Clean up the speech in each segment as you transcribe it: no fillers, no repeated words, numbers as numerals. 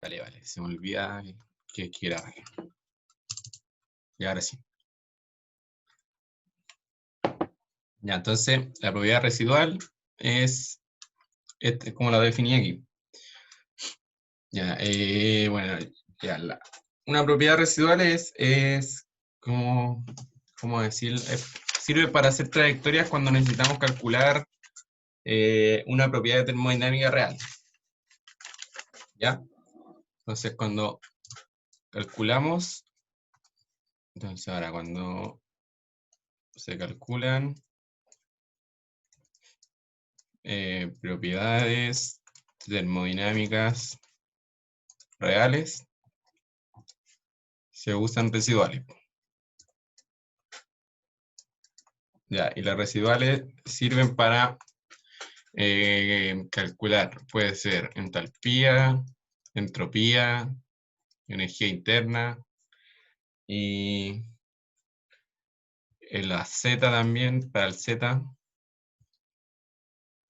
Vale, vale, se me olvida que grabar. Y ahora sí. Ya, entonces, la propiedad residual es como la definí aquí. Ya, bueno, ya, una propiedad residual es como, ¿cómo decir? Sirve para hacer trayectorias cuando necesitamos calcular una propiedad de termodinámica real. ¿Ya? Entonces, cuando calculamos, entonces ahora cuando se calculan propiedades termodinámicas reales, se usan residuales. Ya, y las residuales sirven para calcular, puede ser entalpía, entropía, energía interna, y la Z también, para el Z.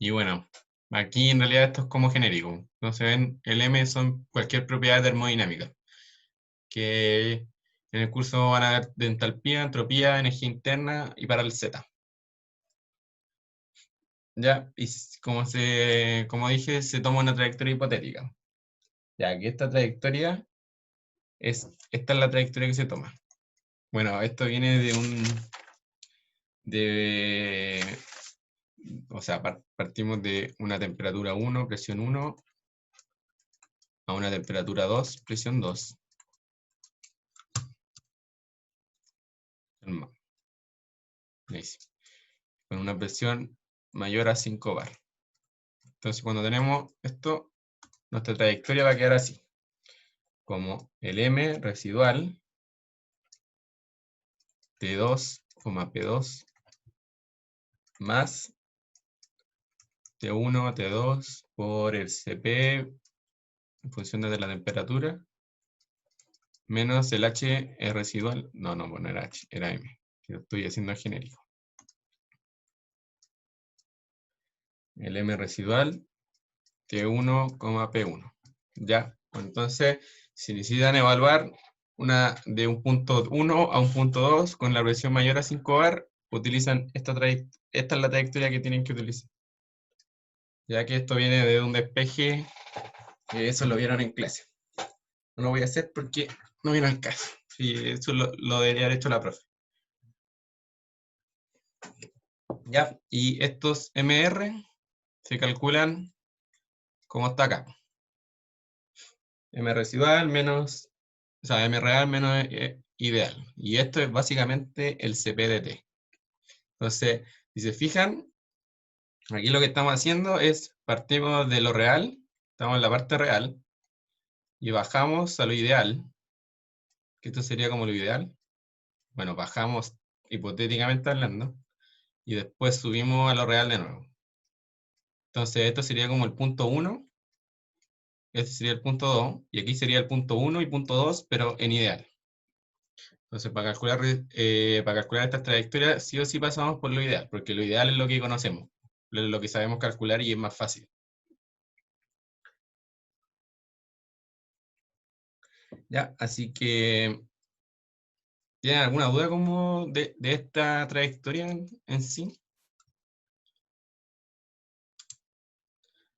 Y bueno, aquí en realidad esto es como genérico. Entonces ven, el M son cualquier propiedad termodinámica, que en el curso van a ver de entalpía, entropía, energía interna y para el Z. Ya, y como dije, se toma una trayectoria hipotética. Ya que esta trayectoria esta es la trayectoria que se toma. Bueno, esto viene o sea, partimos de una temperatura 1, presión 1, a una temperatura 2, presión 2. Con una presión mayor a 5 bar. Entonces, cuando tenemos esto, nuestra trayectoria va a quedar así, como el M residual T2, P2 más T1, T2 por el CP en función de la temperatura, menos el H residual. No, no era H, era M. Lo estoy haciendo genérico. El M residual T1, P1. Ya, entonces, si necesitan evaluar de un punto 1 a un punto 2 con la presión mayor a 5 bar, utilizan esta es la trayectoria que tienen que utilizar. Ya que esto viene de un despeje, que eso lo vieron en clase. No lo voy a hacer porque no viene al caso. Sí, eso lo debería haber hecho la profe. Ya, y estos MR se calculan como está acá. M residual menos, o sea, M real menos ideal. Y esto es básicamente el CP de T. Entonces, si se fijan, aquí lo que estamos haciendo es, partimos de lo real, estamos en la parte real, y bajamos a lo ideal, que esto sería como lo ideal. Bueno, bajamos hipotéticamente hablando, y después subimos a lo real de nuevo. Entonces, esto sería como el punto 1, este sería el punto 2, y aquí sería el punto 1 y punto 2, pero en ideal. Entonces, para calcular estas trayectorias, sí o sí pasamos por lo ideal, porque lo ideal es lo que conocemos, lo que sabemos calcular y es más fácil. Ya, así que, ¿tienen alguna duda como de esta trayectoria en sí?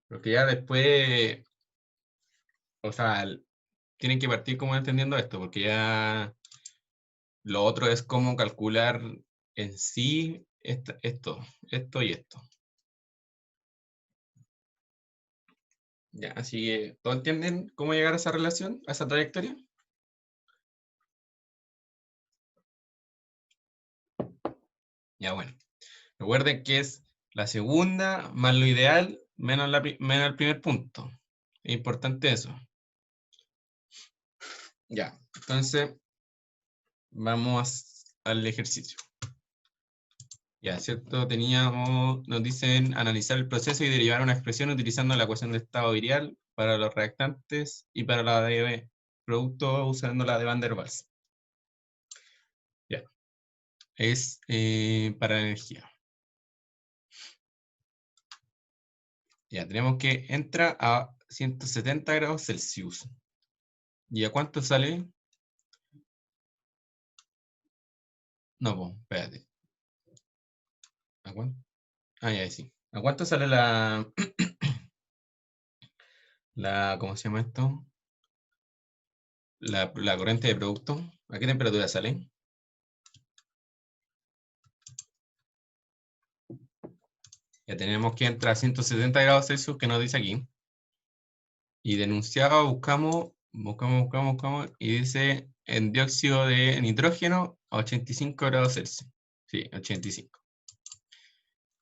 Porque ya después, o sea, tienen que partir como entendiendo esto, porque ya lo otro es cómo calcular en sí esto y esto. Ya, así que, ¿todos entienden cómo llegar a esa relación, a esa trayectoria? Ya, bueno. Recuerden que es la segunda más lo ideal menos el primer punto. Es importante eso. Ya, entonces vamos al ejercicio. Ya, ¿cierto? Nos dicen analizar el proceso y derivar una expresión utilizando la ecuación de estado virial para los reactantes y para la de producto usando la de Van der Waals. Ya, es para la energía. Ya, tenemos que entra a 170 grados Celsius. ¿Y a cuánto sale? No, pues, espérate. ¿A cuánto? Ah, ya, sí. ¿A cuánto sale ¿cómo se llama esto? La corriente de producto. ¿A qué temperatura sale? Ya tenemos que entrar a 170 grados Celsius, que nos dice aquí. Y denunciado buscamos, y dice en dióxido de nitrógeno a 85 grados Celsius. Sí, 85.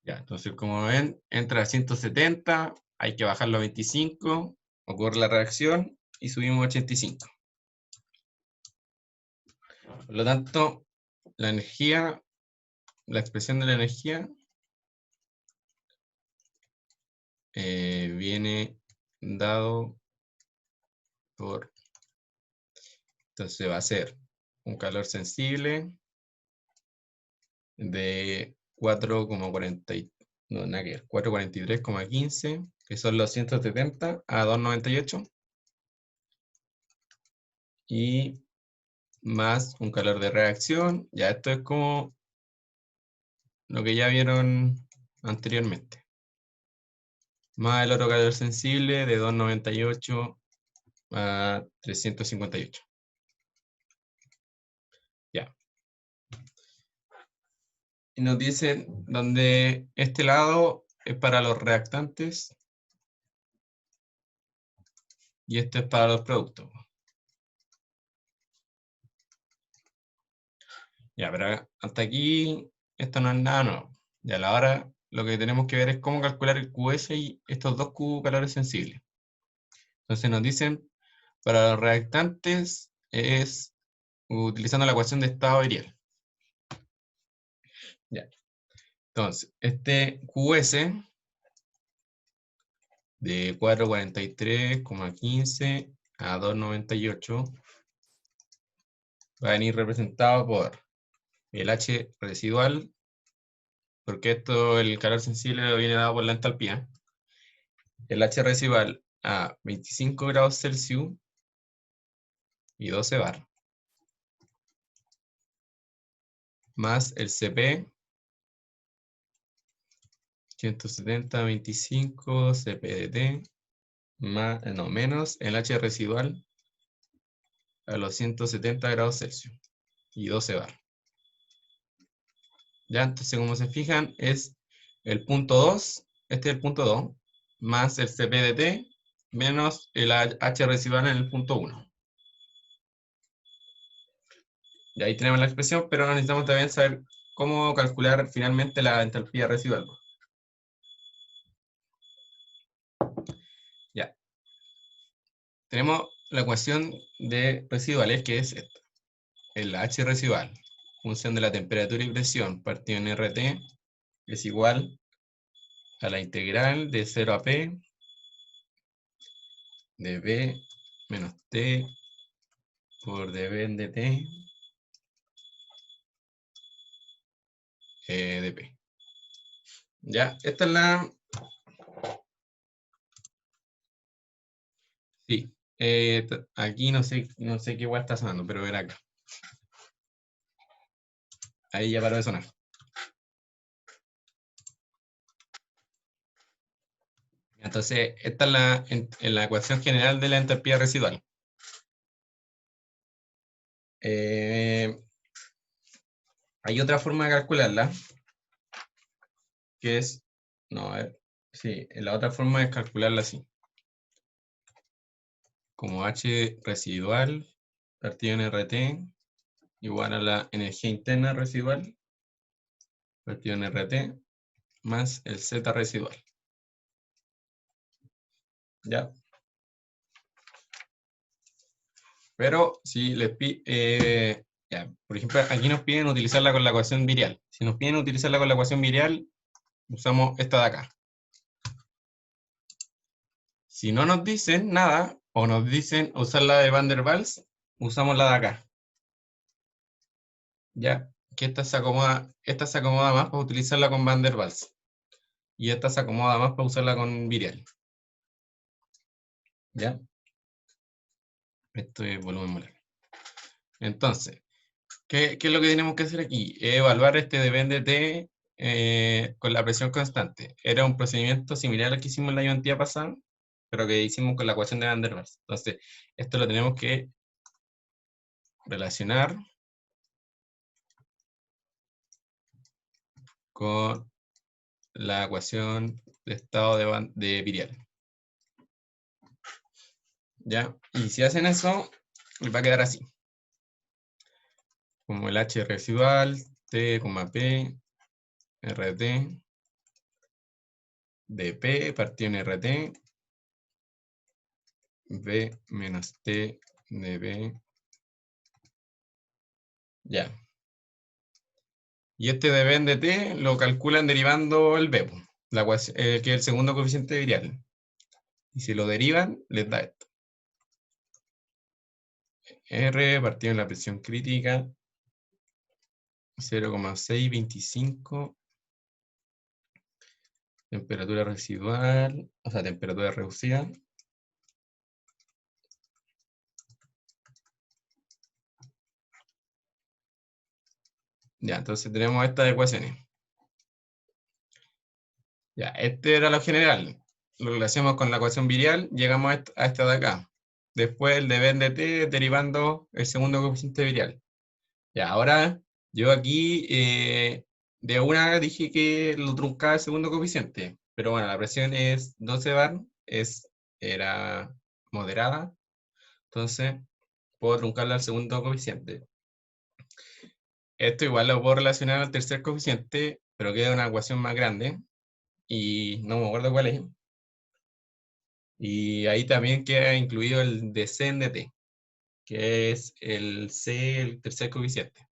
Ya, entonces como ven, entra a 170, hay que bajarlo a 25, ocurre la reacción y subimos a 85. Por lo tanto, la energía, la expresión de la energía viene dado por, entonces va a ser un calor sensible de 4,40, no, nada que ver, 443,15, que son los 170 a 298, y más un calor de reacción. Ya esto es como lo que ya vieron anteriormente. Más el otro calor sensible de 298 a 358. Ya. Y nos dicen donde este lado es para los reactantes y este es para los productos. Ya, pero hasta aquí esto no es nada nuevo. Ya a la hora lo que tenemos que ver es cómo calcular el QS y estos dos Q calores sensibles. Entonces nos dicen, para los reactantes es utilizando la ecuación de estado virial. Ya. Entonces, este QS de 443,15 a 298 va a venir representado por el H residual, porque esto, el calor sensible, viene dado por la entalpía. El H residual a 25 grados Celsius y 12 bar, más el CP 170, 25, CPDT, más, no, menos el H residual a los 170 grados Celsius y 12 bar. Ya, entonces como se fijan es el punto 2, este es el punto 2, más el CPDT menos el H residual en el punto 1. Y ahí tenemos la expresión, pero necesitamos también saber cómo calcular finalmente la entalpía residual. Ya. Tenemos la ecuación de residuales, que es esta. El H residual, función de la temperatura y presión partido en RT, es igual a la integral de 0 a P de B menos T por dB en dt de P. Ya, esta es la... Sí, aquí no sé qué igual está sonando, pero era acá. Ahí ya paró de sonar. Entonces, esta es la ecuación general de la entalpía residual. Hay otra forma de calcularla, que es, no, a ver, sí, la otra forma es calcularla así. Como H residual partido en RT igual a la energía interna residual partido en RT más el Z residual. ¿Ya? Pero si les ya, por ejemplo, aquí nos piden utilizarla con la ecuación virial. Si nos piden utilizarla con la ecuación virial, usamos esta de acá. Si no nos dicen nada, o nos dicen usar la de Van der Waals, usamos la de acá. Ya, que esta se acomoda más para utilizarla con Van der Waals. Y esta se acomoda más para usarla con virial. ¿Ya? Esto es volumen molar. Entonces, ¿qué es lo que tenemos que hacer aquí? Evaluar este depende de con la presión constante. Era un procedimiento similar al que hicimos en la ayudantía pasada, pero que hicimos con la ecuación de Van der Waals. Entonces, esto lo tenemos que relacionar con la ecuación de estado de virial. ¿Ya? Y si hacen eso, les va a quedar así. Como el H residual, T, P, RT, dP partido en RT, V menos T dB. Ya. Y este dB de T lo calculan derivando el B, que es el segundo coeficiente virial. Y si lo derivan, les da esto. R partido en la presión crítica, 0,625. Temperatura residual, o sea, temperatura reducida. Ya, entonces tenemos estas ecuaciones. Ya, este era lo general. Lo relacionamos con la ecuación virial, llegamos a esta de acá. Después el de B de T derivando el segundo coeficiente virial. Ya, ahora yo aquí de una dije que lo truncaba el segundo coeficiente. Pero bueno, la presión es 12 bar, era moderada. Entonces puedo truncarla al segundo coeficiente. Esto igual lo puedo relacionar al tercer coeficiente, pero queda una ecuación más grande. Y no me acuerdo cuál es. Y ahí también queda incluido el de C en dt, que es el C, el tercer coeficiente.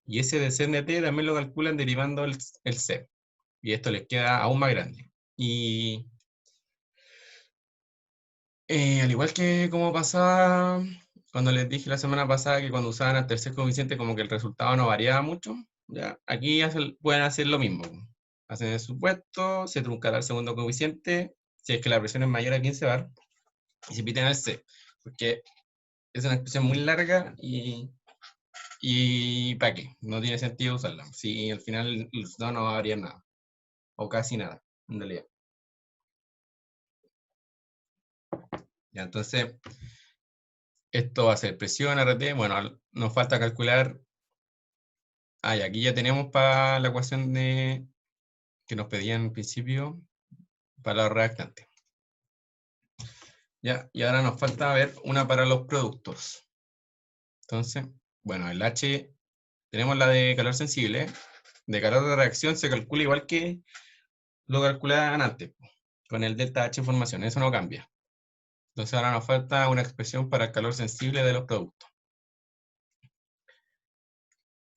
Y ese de C en dt también lo calculan derivando el C. Y esto les queda aún más grande. Y al igual que como pasaba cuando les dije la semana pasada que cuando usaban el tercer coeficiente como que el resultado no variaba mucho, ¿ya? Aquí pueden hacer lo mismo. Hacen el supuesto, se truncará el segundo coeficiente, si es que la presión es mayor a 15 bar, y se piten el C, porque es una expresión muy larga y ¿para qué? No tiene sentido usarla. Si al final el resultado no va a variar nada, o casi nada, en realidad. Ya, entonces, esto va a ser presión RT. Bueno, nos falta calcular. Y aquí ya tenemos para la ecuación que nos pedían en principio para los reactantes. Ya, y ahora nos falta ver una para los productos. Entonces, bueno, el H, tenemos la de calor sensible. De calor de reacción se calcula igual que lo calculaban antes, con el delta H en formación, eso no cambia. Entonces ahora nos falta una expresión para el calor sensible de los productos.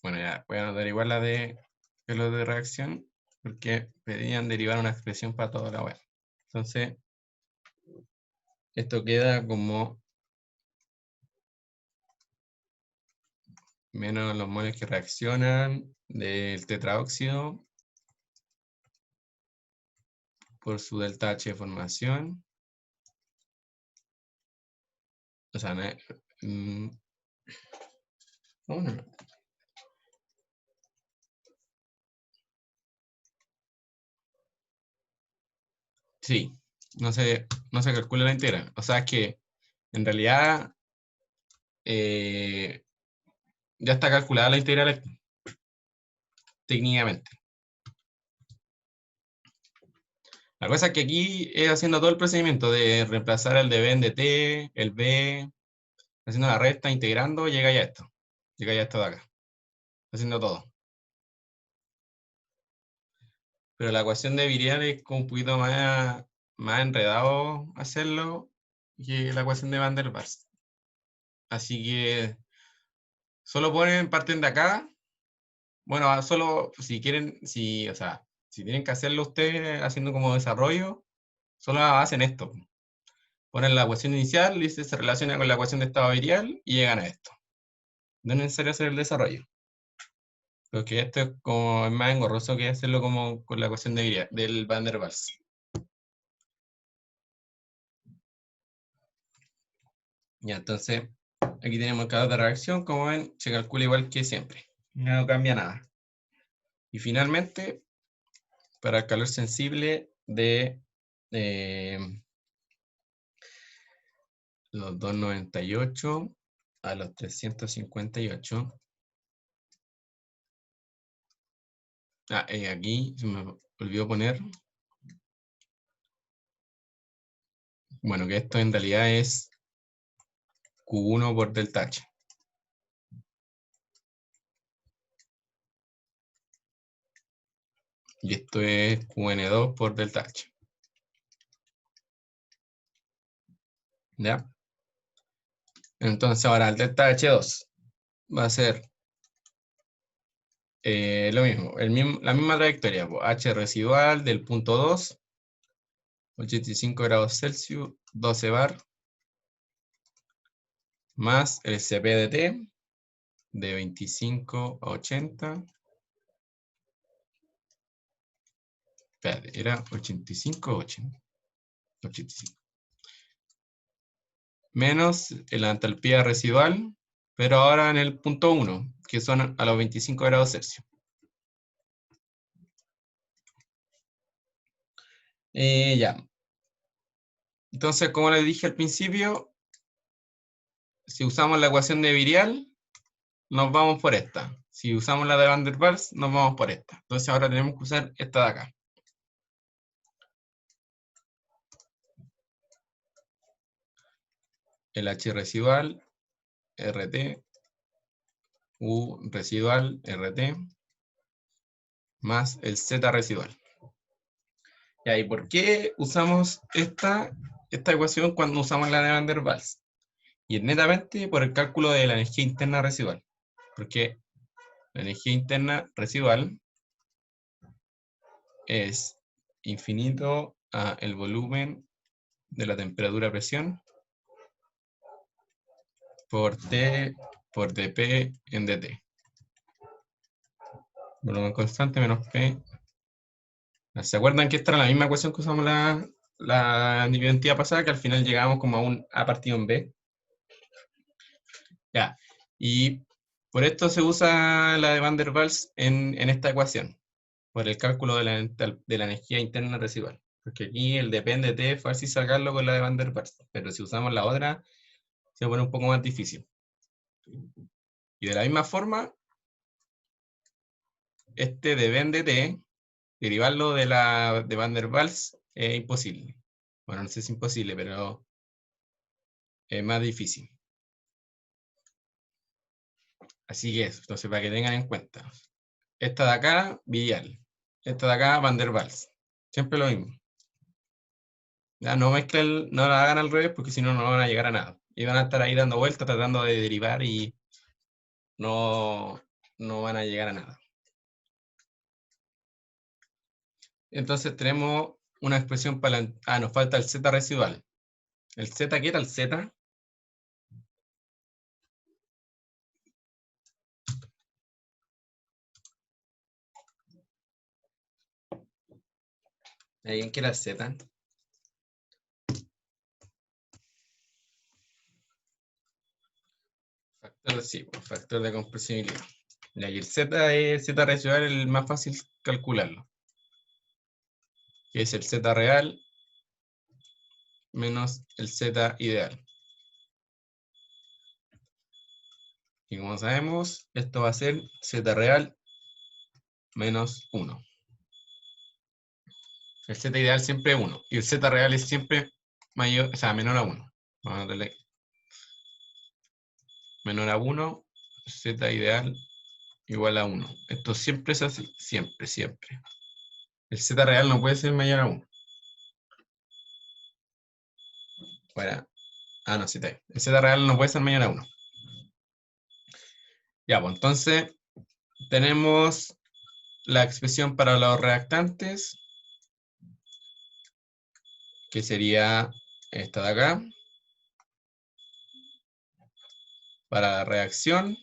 Bueno, ya voy a anotar igual la de calor de reacción, porque pedían derivar una expresión para toda la web. Entonces, esto queda como menos los moles que reaccionan del tetraóxido por su delta H de formación. O sea, no. Sí, no se calcula la integral. O sea, es que en realidad ya está calculada la integral técnicamente. La cosa es que aquí es haciendo todo el procedimiento de reemplazar el de B en dt, el B, haciendo la resta, integrando, llega ya a esto. Llega ya a esto de acá. Haciendo todo. Pero la ecuación de Virial es como un poquito más enredado hacerlo que la ecuación de Van der Waals. Así que solo parten de acá. Bueno, solo si quieren, o sea, si tienen que hacerlo ustedes haciendo como desarrollo, solo hacen esto. Ponen la ecuación inicial, se relaciona con la ecuación de estado virial y llegan a esto. No es necesario hacer el desarrollo. Porque esto es como es más engorroso que hacerlo como con la ecuación de virial, del Van der Waals. Ya, entonces, Aquí tenemos el calor de reacción, como ven, se calcula igual que siempre. No cambia nada. Y finalmente, para el calor sensible de los 298 a los 358. Aquí se me olvidó poner. Bueno, que esto en realidad es Q1 por delta H. Y esto es QN2 por delta H. ¿Ya? Entonces ahora el delta H2 va a ser lo mismo, la misma trayectoria. H residual del punto 2, 85 grados Celsius, 12 bar, más el CP de T de 25 a 80. Espérate, era 85 o 80. 85. Menos la entalpía residual, pero ahora en el punto 1, que son a los 25 grados Celsius. Ya. Entonces, como les dije al principio, si usamos la ecuación de Virial, nos vamos por esta. Si usamos la de Van der Waals, nos vamos por esta. Entonces ahora tenemos que usar esta de acá. El H residual, RT, U residual, RT, más el Z residual. ¿Y por qué usamos esta ecuación cuando usamos la de Van der Waals? Y es netamente por el cálculo de la energía interna residual. Porque la energía interna residual es infinito a el volumen de la temperatura presión por T por dP en dt. Volumen constante menos P. ¿Se acuerdan que esta era la misma ecuación que usamos la identidad pasada, que al final llegábamos como a un A partido en B? Ya. Y por esto se usa la de Van der Waals en esta ecuación, por el cálculo de la energía interna residual. Porque aquí el depende de T es fácil sacarlo con la de Van der Waals, pero si usamos la otra, se pone un poco más difícil. Y de la misma forma, este depende de derivarlo de la de Van der Waals es imposible. Bueno, no sé si es imposible, pero es más difícil. Así que eso, entonces para que tengan en cuenta. Esta de acá, Virial. Esta de acá, Van der Waals. Siempre lo mismo. Ya no mezclen, no la hagan al revés porque si no, no van a llegar a nada. Y van a estar ahí dando vueltas tratando de derivar y no van a llegar a nada. Entonces tenemos una expresión para la... nos falta el Z residual. ¿El Z qué era el Z? ¿Alguien quiere el Z? Factor, sí, factor de compresibilidad. Y el Z es Z residual, el más fácil calcularlo. Que es el Z real menos el Z ideal. Y como sabemos, esto va a ser Z real menos 1. El Z ideal siempre es 1. Y el Z real es siempre mayor, o sea, menor a 1. Vamos a darle menor a 1, Z ideal igual a 1. Esto siempre es así, siempre, siempre. El Z real no puede ser mayor a 1. Bueno, no, sí está ahí. El Z real no puede ser mayor a 1. Ya, pues entonces tenemos la expresión para los reactantes, que sería esta de acá, para la reacción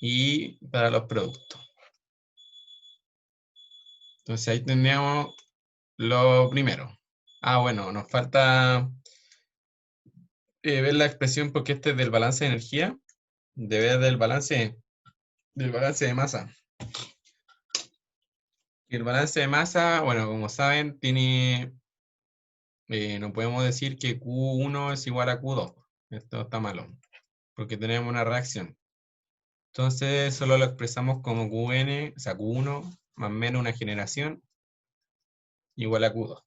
y para los productos. Entonces ahí tendríamos lo primero. Bueno, nos falta ver la expresión porque este es del balance de energía, de ver del balance de masa. Y el balance de masa, bueno, como saben, tiene, no podemos decir que Q1 es igual a Q2. Esto está malo, porque tenemos una reacción. Entonces, solo lo expresamos como Qn, o sea, Q1 más menos una generación igual a Q2.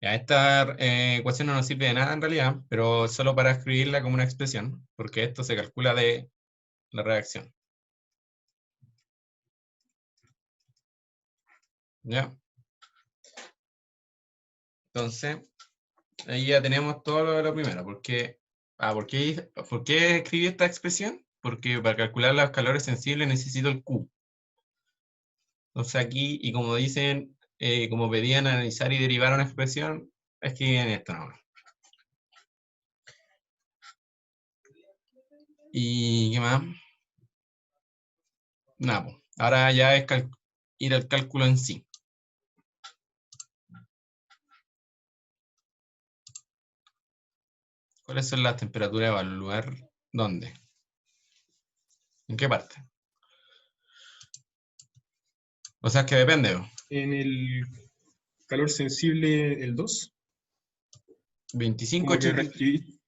Ya, esta ecuación no nos sirve de nada en realidad, pero solo para escribirla como una expresión, porque esto se calcula de la reacción. ¿Ya? Entonces, ahí ya tenemos todo lo de lo primero. ¿Por qué escribí esta expresión? Porque para calcular los calores sensibles necesito el Q. Entonces aquí, y como dicen, como pedían analizar y derivar una expresión, escriben esto nomás. ¿Y qué más? Nada, pues, ahora ya es ir al cálculo en sí. ¿Cuáles son las temperaturas a evaluar? ¿Dónde? ¿En qué parte? O sea, es que depende. En el calor sensible, el 2, 25, como que 80. reescribí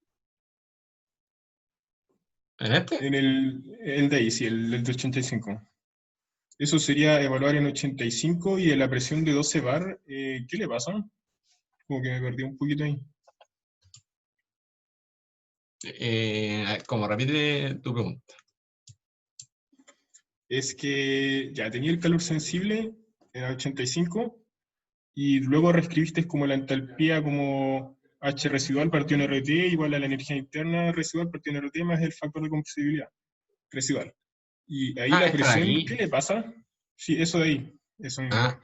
¿En este? en el de ahí, sí, el de 85. Eso sería evaluar en 85 y en la presión de 12 bar, ¿qué le pasa? Como que me perdí un poquito ahí. Como repite tu pregunta. Es que ya tenía el calor sensible en 85 y luego reescribiste como la entalpía como H residual partido en RT igual a la energía interna residual partido en RT más el factor de compresibilidad residual. Y ahí Ah, la esta de presión, ¿qué aquí. le pasa? Sí, eso de ahí. Eso mismo. Ah,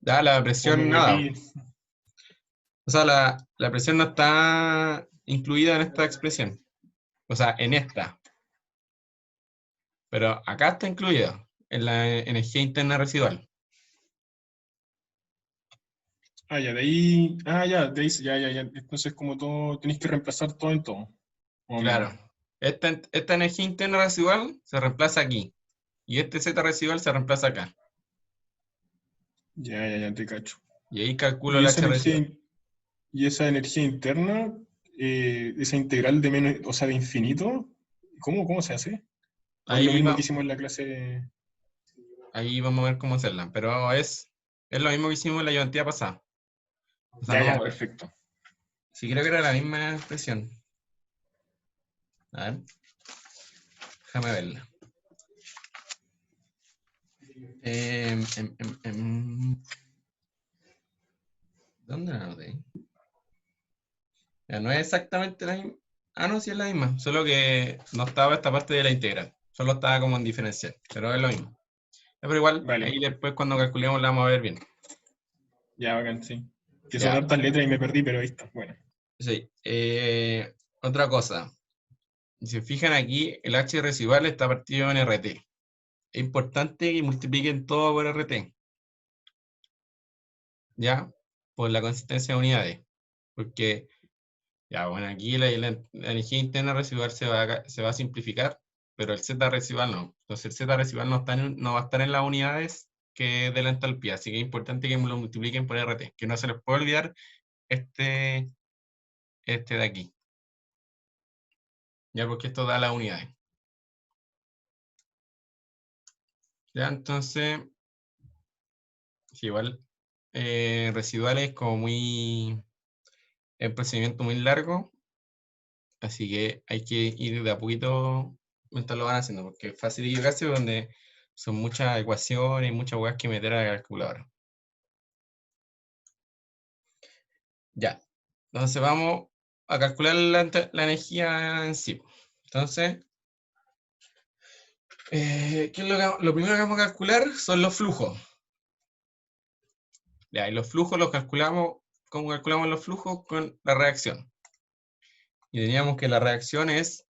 da la Como me presión, nada. perdí. O sea, la presión no está incluida en esta expresión. O sea, en esta. Pero acá está incluida, en la energía interna residual. Ah, ya, de ahí. Ah, ya, de ahí, ya. Entonces, como todo, tenéis que reemplazar todo en todo, más o menos. Claro. Esta energía interna residual se reemplaza aquí. Y este Z residual se reemplaza acá. Ya, te cacho. Y ahí calculo Y el esa H energía, residual. y esa energía interna, esa integral de menos, o sea, de infinito, ¿cómo se hace? ¿O es lo Ahí, mismo que hicimos en la clase? ahí vamos a ver cómo hacerla. Pero es lo mismo que hicimos en la ayudantía pasada. O sea, Ya, no, perfecto. sí creo que era la misma expresión. A ver, déjame verla. Em, em, em, em, ¿Dónde la anoté? Ya, no es exactamente la misma. Ah, no, sí es la misma. Solo que no estaba esta parte de la integral. Solo estaba como en diferencial. Pero es lo mismo. Ya, pero igual, ahí Vale, después cuando calculemos la vamos a ver bien. ya, bacán, sí. Que son Ya, hartas letras y me perdí, pero ahí está. Bueno, sí. Otra cosa. Si se fijan aquí, el H residual está partido en RT. Es importante que multipliquen todo por RT. ¿Ya? Por la consistencia de unidades. Porque, ya, bueno, aquí la energía interna residual se va a simplificar, pero el Z residual no. Entonces el Z residual no va a estar en las unidades que de la entalpía, así que es importante que lo multipliquen por RT, que no se les puede olvidar este, este de aquí, ya porque esto da las unidades. Ya, entonces, sí, igual residual es como el procedimiento muy largo, así que hay que ir de a poquito mientras lo van haciendo, porque es fácil equivocarse donde son muchas ecuaciones y muchas huevas que meter a la calculadora. Ya, entonces vamos a calcular la energía en sí. Entonces, ¿qué es lo primero que vamos a calcular? Son los flujos. Ya, y los flujos los calculamos, ¿cómo calculamos los flujos? Con la reacción. Y teníamos que la reacción es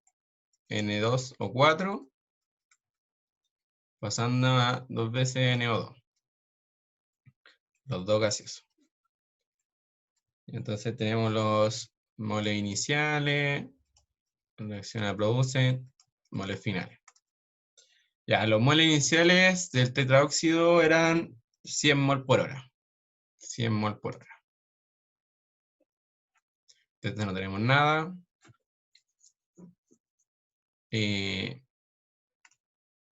N2O4 pasando a 2 veces NO2, los dos gaseosos. Entonces tenemos moles iniciales, reacciona, produce, moles finales. Ya, los moles iniciales del tetraóxido eran 100 mol por hora. 100 mol por hora. Entonces no tenemos nada.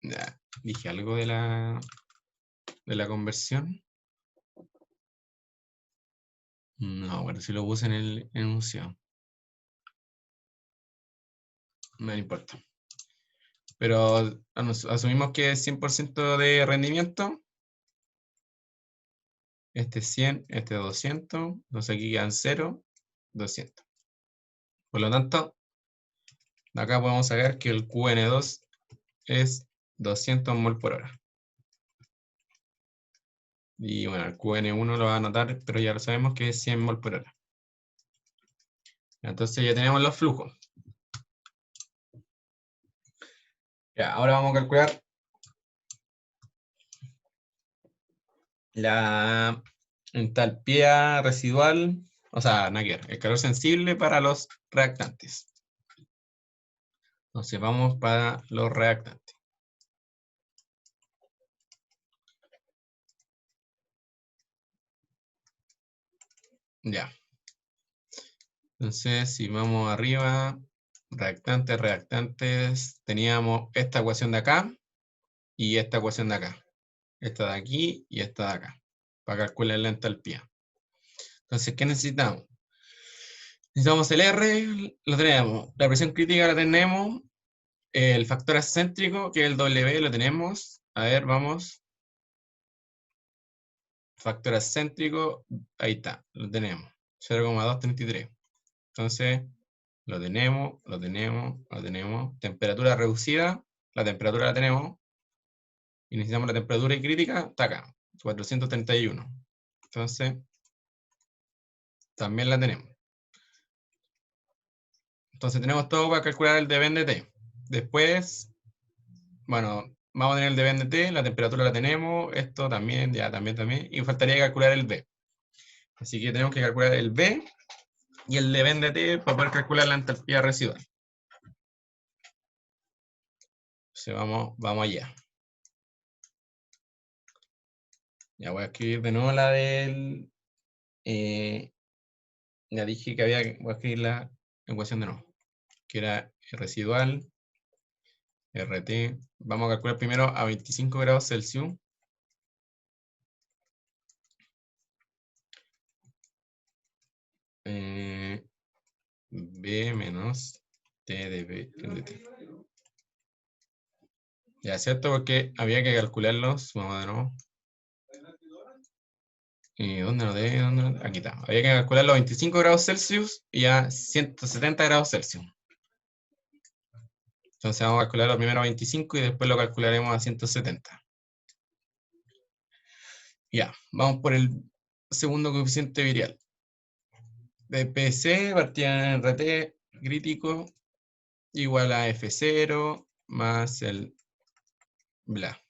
Ya, dije algo de la conversión. No, bueno, si lo puse en el enunciado. No importa. Pero asumimos que es 100% de rendimiento. Este es 100, este es 200. Entonces aquí quedan 0, 200. Por lo tanto, de acá podemos sacar que el QN2 es 200 mol por hora. Y bueno, el QN1 lo va a anotar, pero ya lo sabemos que es 100 mol por hora. Entonces ya tenemos los flujos. Ya, ahora vamos a calcular la entalpía residual, o sea, nada que ver, el calor sensible para los reactantes. Entonces vamos para los reactantes. Ya. Entonces, si vamos arriba, reactantes, teníamos esta ecuación de acá y esta ecuación de acá. Esta de aquí y esta de acá, para calcular la entalpía. Entonces, ¿qué necesitamos? Necesitamos el R, lo tenemos. La presión crítica la tenemos. El factor excéntrico, que es el W, lo tenemos. A ver, vamos. Factor excéntrico, ahí está, lo tenemos. 0,233. Entonces, lo tenemos, lo tenemos, lo tenemos. Temperatura reducida, la temperatura la tenemos. Y necesitamos la temperatura crítica, está acá, 431. Entonces, también la tenemos. Entonces tenemos todo para calcular el dVn de T. Después, bueno, vamos a tener el dVn de T, la temperatura la tenemos, esto también, ya también, y faltaría calcular el V. Así que tenemos que calcular el V y el dVn de T para poder calcular la entalpía residual. Entonces vamos allá. Ya voy a escribir de nuevo la del... ya dije que voy a escribir la ecuación de nuevo, que era residual, RT. Vamos a calcular primero a 25 grados Celsius. B menos T de B de T. Ya, ¿cierto? Porque había que calcularlos. Vamos de nuevo. ¿Dónde lo de? Aquí está. Había que calcular los 25 grados Celsius y a 170 grados Celsius. Entonces vamos a calcular lo primero a 25 y después lo calcularemos a 170. Ya, vamos por el segundo coeficiente virial. BPC partida en RT crítico igual a F0 más el bla.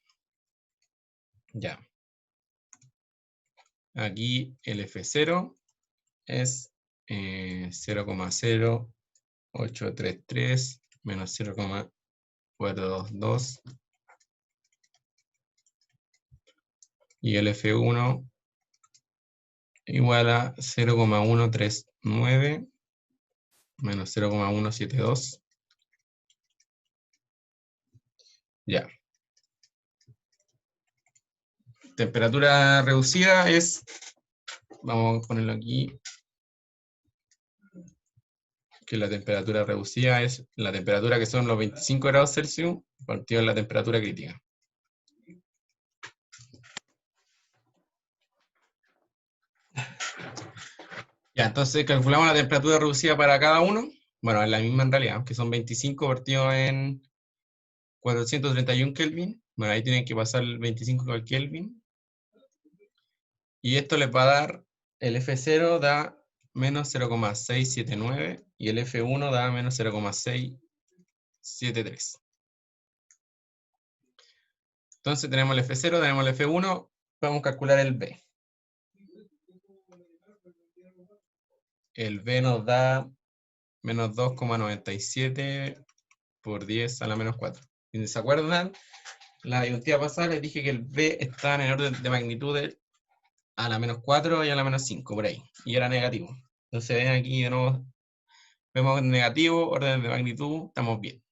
Ya. Aquí el F0 es 0,0833 menos 0,422 y el F1 igual a 0,139 menos 0,172. Ya. Temperatura reducida es, vamos a ponerlo aquí, que la temperatura reducida es la temperatura que son los 25 grados Celsius partido en la temperatura crítica. Ya, entonces calculamos la temperatura reducida para cada uno. Bueno, es la misma en realidad, que son 25 partido en 431 Kelvin. Bueno, ahí tienen que pasar el 25 al Kelvin. Y esto les va a dar, el F0 da menos 0,679 y el F1 da menos 0,673. Entonces tenemos el F0, tenemos el F1, vamos a calcular el B. El B nos da menos 2,97 por 10 a la menos 4. Si se acuerdan, la disyuntiva pasada les dije que el B estaba en el orden de magnitudes a la menos 4 y a la menos 5, por ahí, y era negativo. Entonces ven aquí de nuevo, vemos negativo, orden de magnitud, estamos bien.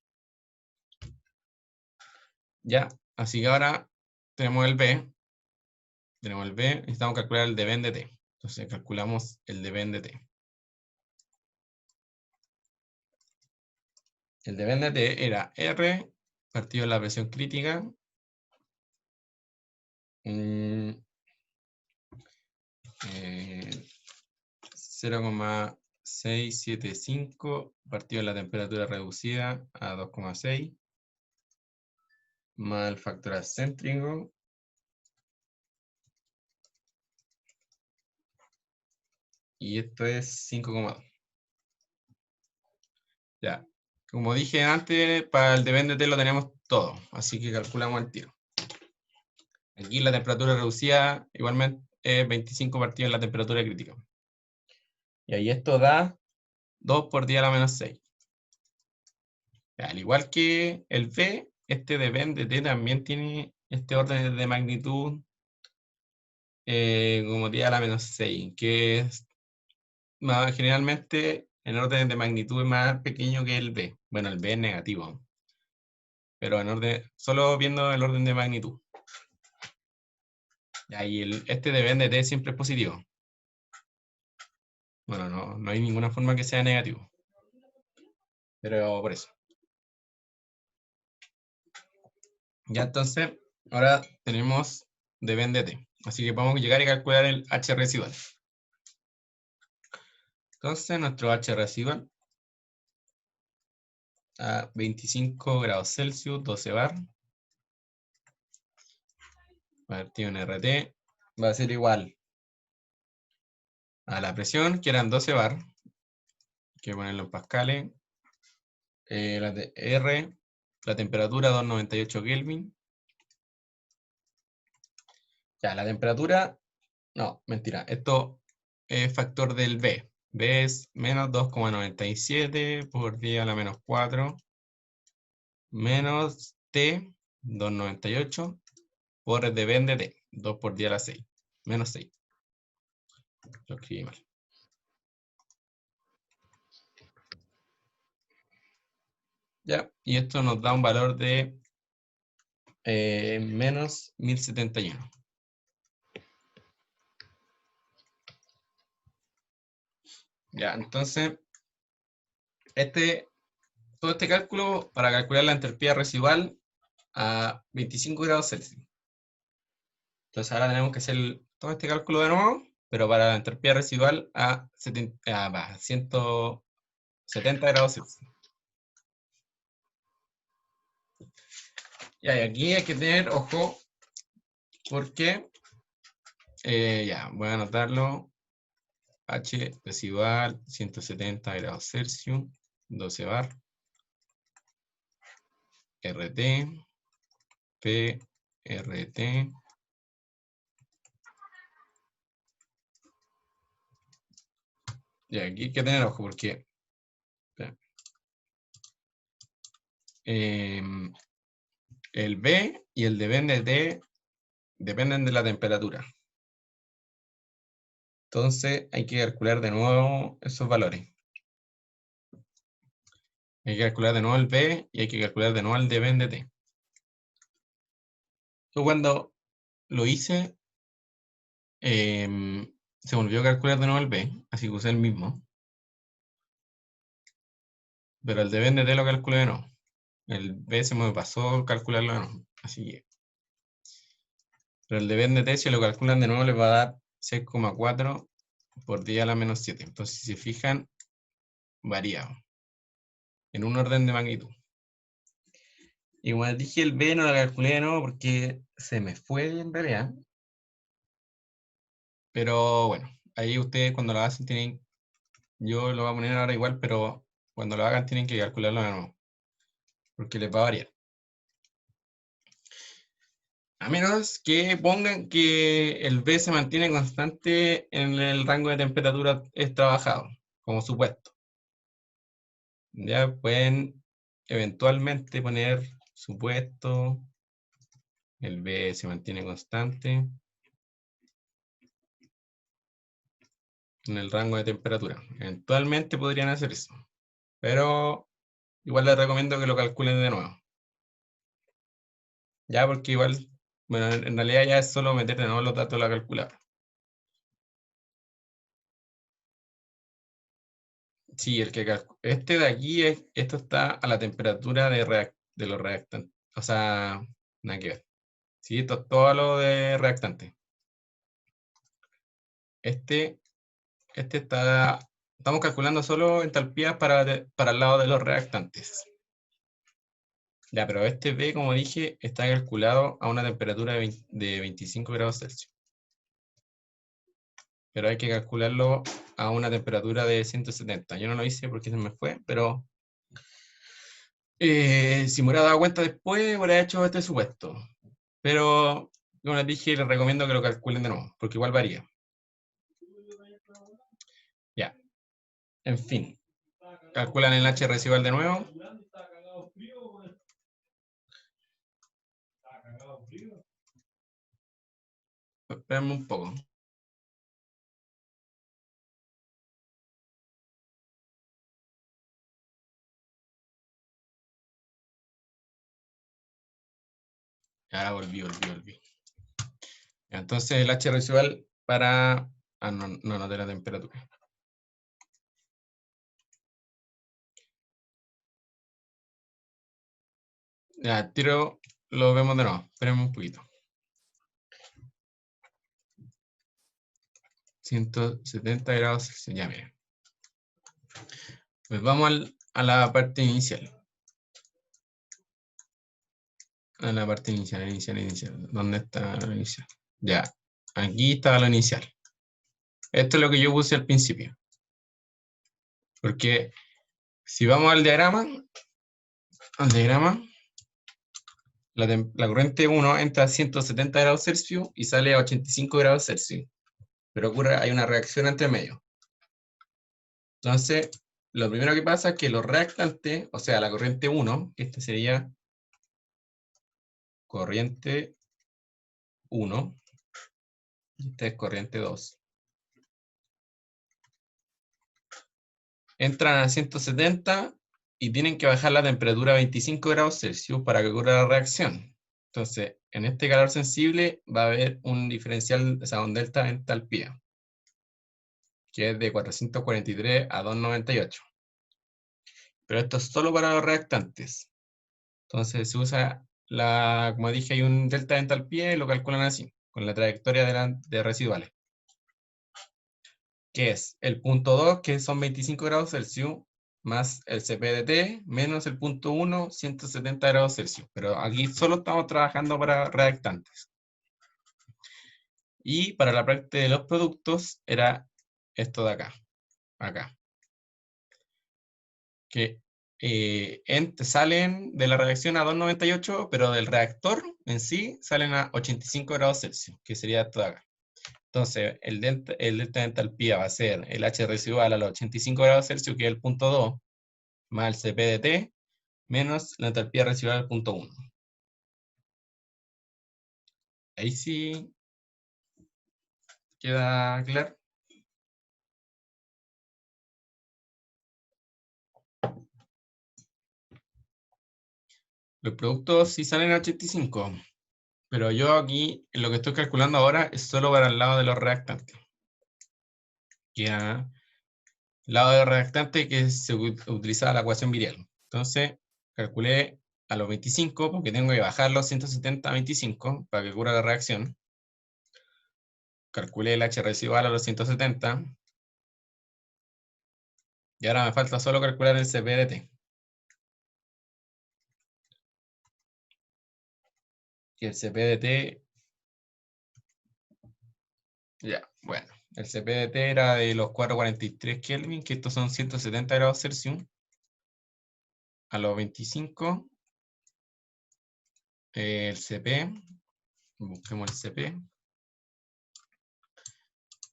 Ya, así que ahora tenemos el B, necesitamos calcular el dB de T. Entonces calculamos el dB de T. El dB de T era R partido de la presión crítica 0,675 partido de la temperatura reducida a 2,6 más el factor acéntrico y esto es 5,2. Ya, como dije antes, para el dB de T lo tenemos todo, así que calculamos el tiro. Aquí la temperatura reducida igualmente es 25 partido de la temperatura crítica. Y ahí esto da 2 por 10 a la menos 6. Al igual que el V, este dB de T también tiene este orden de magnitud como 10 a la menos 6, que es generalmente en orden de magnitud es más pequeño que el V. Bueno, el V es negativo, pero en orden, solo viendo el orden de magnitud. Y este dB de T siempre es positivo. Bueno, no hay ninguna forma que sea negativo. Pero por eso. Ya entonces, ahora tenemos dB de T. Así que podemos llegar y calcular el H residual. Entonces, nuestro H residual a 25 grados Celsius, 12 bar, partido en RT, va a ser igual a la presión, que eran 12 bar, hay que ponerlo en pascales, la temperatura 298 Kelvin. Ya, la temperatura, no, mentira, esto es factor del B. B es menos 2,97 por 10 a la menos 4, menos T, 298, por dB de T, 2 por 10 a la 6, menos 6. Lo escribí mal. Ya, y esto nos da un valor de menos 1071. Ya, entonces, todo este cálculo para calcular la entropía residual a 25 grados Celsius. Entonces ahora tenemos que hacer todo este cálculo de nuevo, pero para la entropía residual a 170 grados Celsius. Y aquí hay que tener ojo, porque, ya, voy a anotarlo, H residual 170 grados Celsius, 12 bar, RT, P, RT, y aquí hay que tener ojo porque el B y el dB de T dependen de la temperatura. Entonces hay que calcular de nuevo esos valores. Hay que calcular de nuevo el B y hay que calcular de nuevo el dB de T. Yo cuando lo hice, se me olvidó calcular de nuevo el B, así que usé el mismo. Pero el dB de T lo calculé de nuevo. El B se me pasó calcularlo de nuevo. Así que. Pero el dB de T, si lo calculan de nuevo, les va a dar 6,4 por 10 a la menos 7. Entonces, si se fijan, varía en un orden de magnitud. Y como dije, el B no lo calculé de nuevo porque se me fue en realidad. Pero bueno, ahí ustedes cuando lo hacen tienen, yo lo voy a poner ahora igual, pero cuando lo hagan tienen que calcularlo de nuevo, porque les va a variar. A menos que pongan que el B se mantiene constante en el rango de temperatura trabajado, como supuesto. Ya pueden eventualmente poner supuesto, el B se mantiene constante en el rango de temperatura. Eventualmente podrían hacer eso, pero igual les recomiendo que lo calculen de nuevo. Ya, porque igual, bueno, en realidad ya es solo meter de nuevo los datos a la calculadora. Sí, este de aquí, esto está a la temperatura de los reactantes. O sea, nada que ver. Sí, esto es todo lo de reactante. Este estamos calculando solo entalpías para el lado de los reactantes. Ya, pero este B, como dije, está calculado a una temperatura de 25 grados Celsius. Pero hay que calcularlo a una temperatura de 170. Yo no lo hice porque se me fue, pero si me hubiera dado cuenta después, hubiera hecho este supuesto. Pero, como les dije, les recomiendo que lo calculen de nuevo, porque igual varía. Ya, en fin. Calculan el H residual de nuevo. Espérenme un poco. Ahora volví. Entonces el H residual para... Ah, no de la temperatura. Ya, tiro, lo vemos de nuevo. Espérenme un poquito. 170 grados Celsius. Ya, miren. Pues vamos a la parte inicial. A la parte inicial. ¿Dónde está lo inicial? Ya, aquí está lo inicial. Esto es lo que yo puse al principio. Porque si vamos al diagrama, la corriente 1 entra a 170 grados Celsius y sale a 85 grados Celsius. Pero hay una reacción entre medio. Entonces, lo primero que pasa es que los reactantes, o sea, la corriente 1, que esta sería corriente 1, esta es corriente 2, entran a 170 y tienen que bajar la temperatura a 25 grados Celsius para que ocurra la reacción. Entonces, en este calor sensible va a haber un diferencial, o sea, un delta de entalpía, que es de 443 a 298. Pero esto es solo para los reactantes. Entonces se usa, como dije, hay un delta de entalpía y lo calculan así, con la trayectoria de residuales, que es el punto 2, que son 25 grados Celsius, más el CP de T, menos el punto 1, 170 grados Celsius. Pero aquí solo estamos trabajando para reactantes. Y para la parte de los productos era esto de acá. Que salen de la reacción a 298, pero del reactor en sí salen a 85 grados Celsius, que sería esto de acá. Entonces, el delta de entalpía va a ser el H residual a los 85 grados Celsius, que es el punto 2, más el CP de T, menos la entalpía residual al punto 1. Ahí sí queda claro. Los productos sí salen a 85, pero yo aquí, lo que estoy calculando ahora es solo para el lado de los reactantes. Ya, lado de reactante que se utilizaba la ecuación virial. Entonces, calculé a los 25, porque tengo que bajar los 170 a 25 para que ocurra la reacción. Calculé el H residual a los 170. Y ahora me falta solo calcular el CP de T. Y el CP de T, ya, bueno. El CP de T era de los 443 Kelvin, que estos son 170 grados Celsius. A los 25, el CP, busquemos el CP.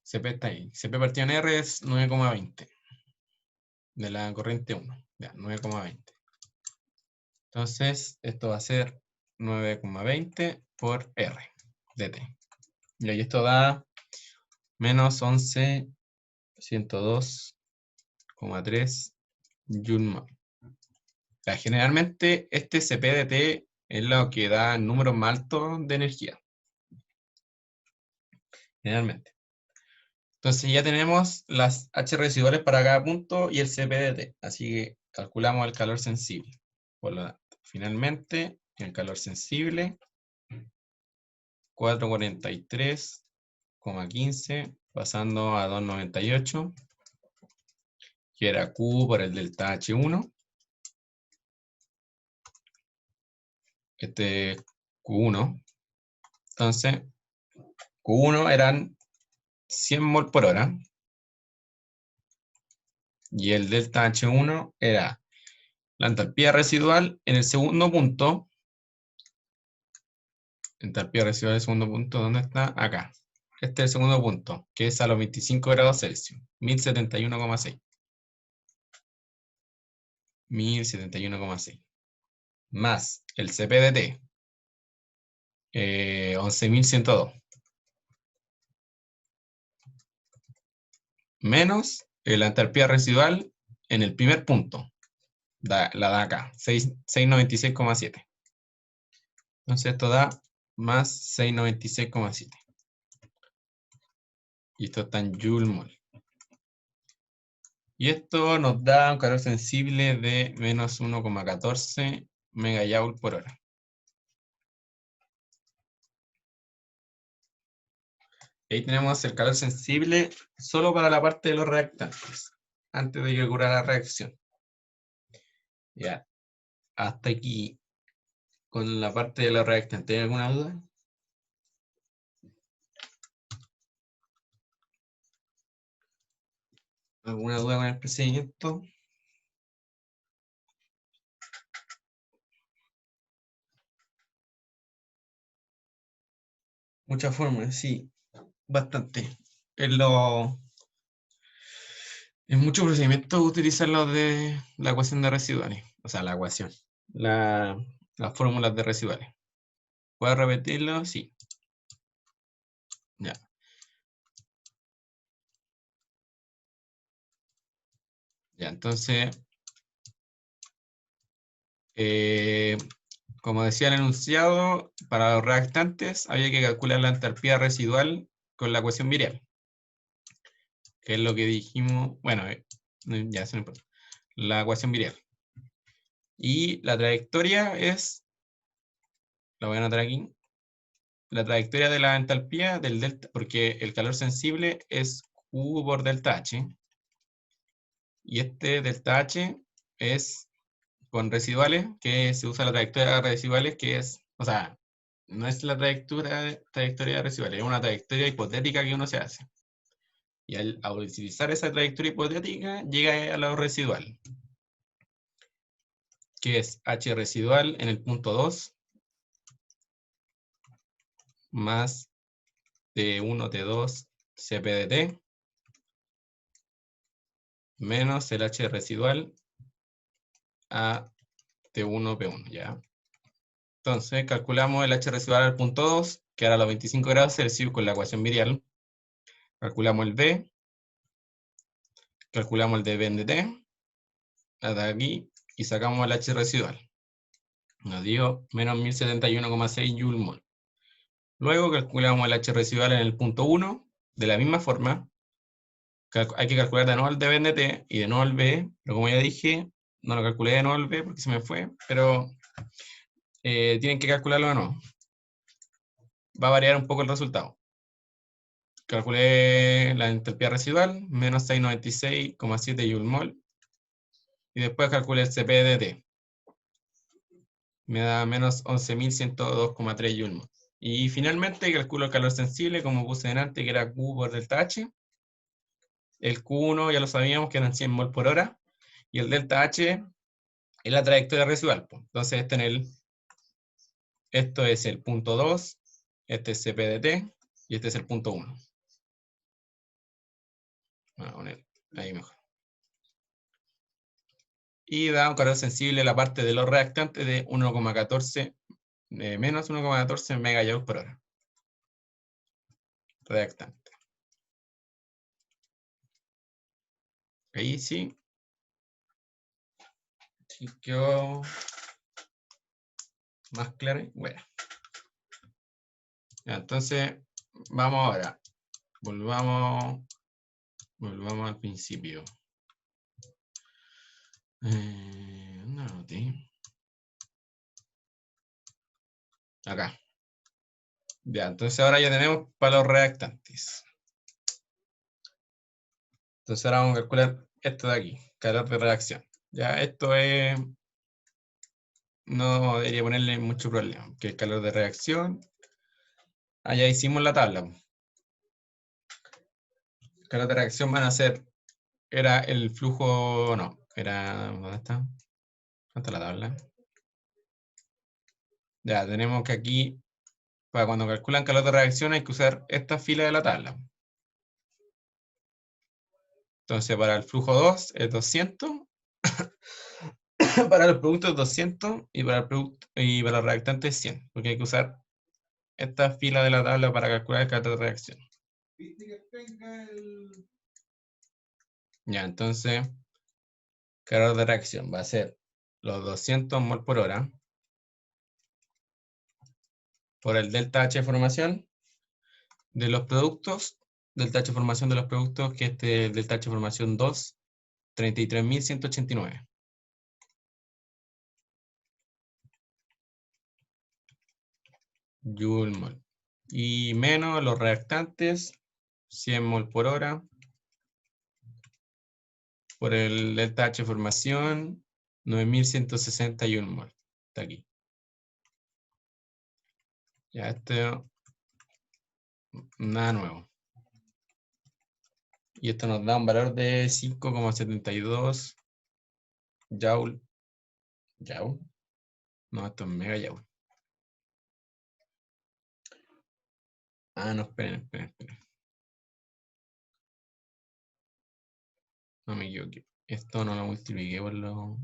CP está ahí. CP partido en R es 9,20 de la corriente 1. Ya, 9,20. Entonces, esto va a ser 9,20 por R de T. Y ahí esto da menos 11.102,3 Joule. Generalmente este CP de T es lo que da números más altos de energía. Generalmente. Entonces ya tenemos las H residuales para cada punto y el CP de T. Así que calculamos el calor sensible. Por lo tanto, finalmente, el calor sensible, 443,15, pasando a 298, que era Q por el delta H1. Este Q1. Entonces, Q1 eran 100 mol por hora. Y el delta H1 era la entalpía residual en el segundo punto. Entalpía residual del segundo punto, ¿dónde está? Acá. Este es el segundo punto, que es a los 25 grados Celsius, 1071,6. 1071,6. Más el CP de T, 11.102. Menos la entalpía residual en el primer punto. La da acá, 696,7. Entonces esto da más 696,7. Y esto está en Joule mol. Y esto nos da un calor sensible de menos 1,14 megajoule por hora. Y ahí tenemos el calor sensible solo para la parte de los reactantes, antes de que ocurra la reacción. Ya, hasta aquí con la parte de los reactantes. ¿Hay alguna duda? ¿Alguna duda con el procedimiento? Muchas fórmulas, sí, bastante. En muchos procedimientos utilizan los de la ecuación de residuales, o sea, la ecuación, las fórmulas de residuales. ¿Puedo repetirlo? Sí. Ya. Ya, entonces, como decía el enunciado, para los reactantes había que calcular la entalpía residual con la ecuación virial, que es lo que dijimos, bueno, ya se me importa, la ecuación virial. Y la trayectoria es, la voy a anotar aquí, la trayectoria de la entalpía del delta, porque el calor sensible es Q por delta H, y este delta H es con residuales, que se usa la trayectoria de residuales, que es, o sea, no es la trayectoria de residuales, es una trayectoria hipotética que uno se hace. Y al utilizar esa trayectoria hipotética, llega a lo residual, que es H residual en el punto 2, más T1, T2, CP de T, menos el H residual a T1, P1, ¿ya? Entonces, calculamos el H residual al punto 2, que era los 25 grados Celsius con la ecuación virial. Calculamos el B, calculamos el de B en DT, hasta aquí, y sacamos el H residual. Nos dio menos 1071,6 Joule mol. Luego calculamos el H residual en el punto 1, de la misma forma. Hay que calcular de nuevo el de B en DT y de nuevo el B, pero como ya dije, no lo calculé de nuevo el B porque se me fue, pero tienen que calcularlo de nuevo. Va a variar un poco el resultado. Calculé la entalpía residual, menos 696,7 Joule mol. Y después calculé el CP de T. Me da menos 11.102,3 Joule mol. Y finalmente calculo el calor sensible, como puse delante, que era Q por delta H. El Q1 ya lo sabíamos que eran 100 mol por hora. Y el delta H es la trayectoria residual. Entonces esto es el punto 2, este es CP de T y este es el punto 1. Voy a poner ahí mejor. y da un calor sensible a la parte de los reactantes de 1,14 menos 1,14 megajoules por hora. Reactante. Ahí sí. Sí quedó más claro. Bueno. Ya, entonces, vamos ahora. Volvamos al principio. ¿Dónde anoté? Acá. Ya, entonces ahora ya tenemos para los reactantes. Entonces ahora vamos a calcular esto de aquí, calor de reacción. Ya, esto es... No debería ponerle mucho problema, que el calor de reacción. Ya hicimos la tabla. El calor de reacción van a ser... Era el flujo... No, era... ¿Dónde está? ¿Dónde está la tabla? Ya, tenemos que aquí... Para cuando calculan calor de reacción hay que usar esta fila de la tabla. Entonces para el flujo 2 es 200. Para los productos 200 y para los reactantes 100, porque hay que usar esta fila de la tabla para calcular el calor de reacción. Ya, entonces, calor de reacción va a ser los 200 mol por hora por el delta H de formación de los productos, delta H de formación de los productos, que este delta H de formación 2, 33.189. Joule mol. Y menos los reactantes, 100 mol por hora, por el delta H de formación, 9.161 mol. Está aquí. Ya, esto, nada nuevo. Y esto nos da un valor de 5,72 joule. ¿Joule? No, esto es mega joule. Ah, no, esperen. No me equivoqué. Esto no lo multipliqué por lo...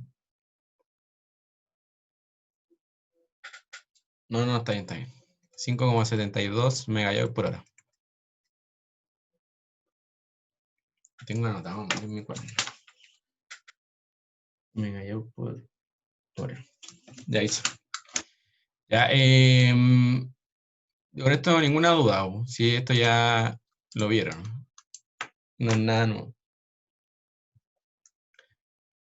No, está bien. 5,72 megajoule por hora. Tengo anotado en mi cuaderno. Megajoule por hora. Ya hizo. Ya, con esto ninguna duda. Si esto ya lo vieron. No es nada nuevo.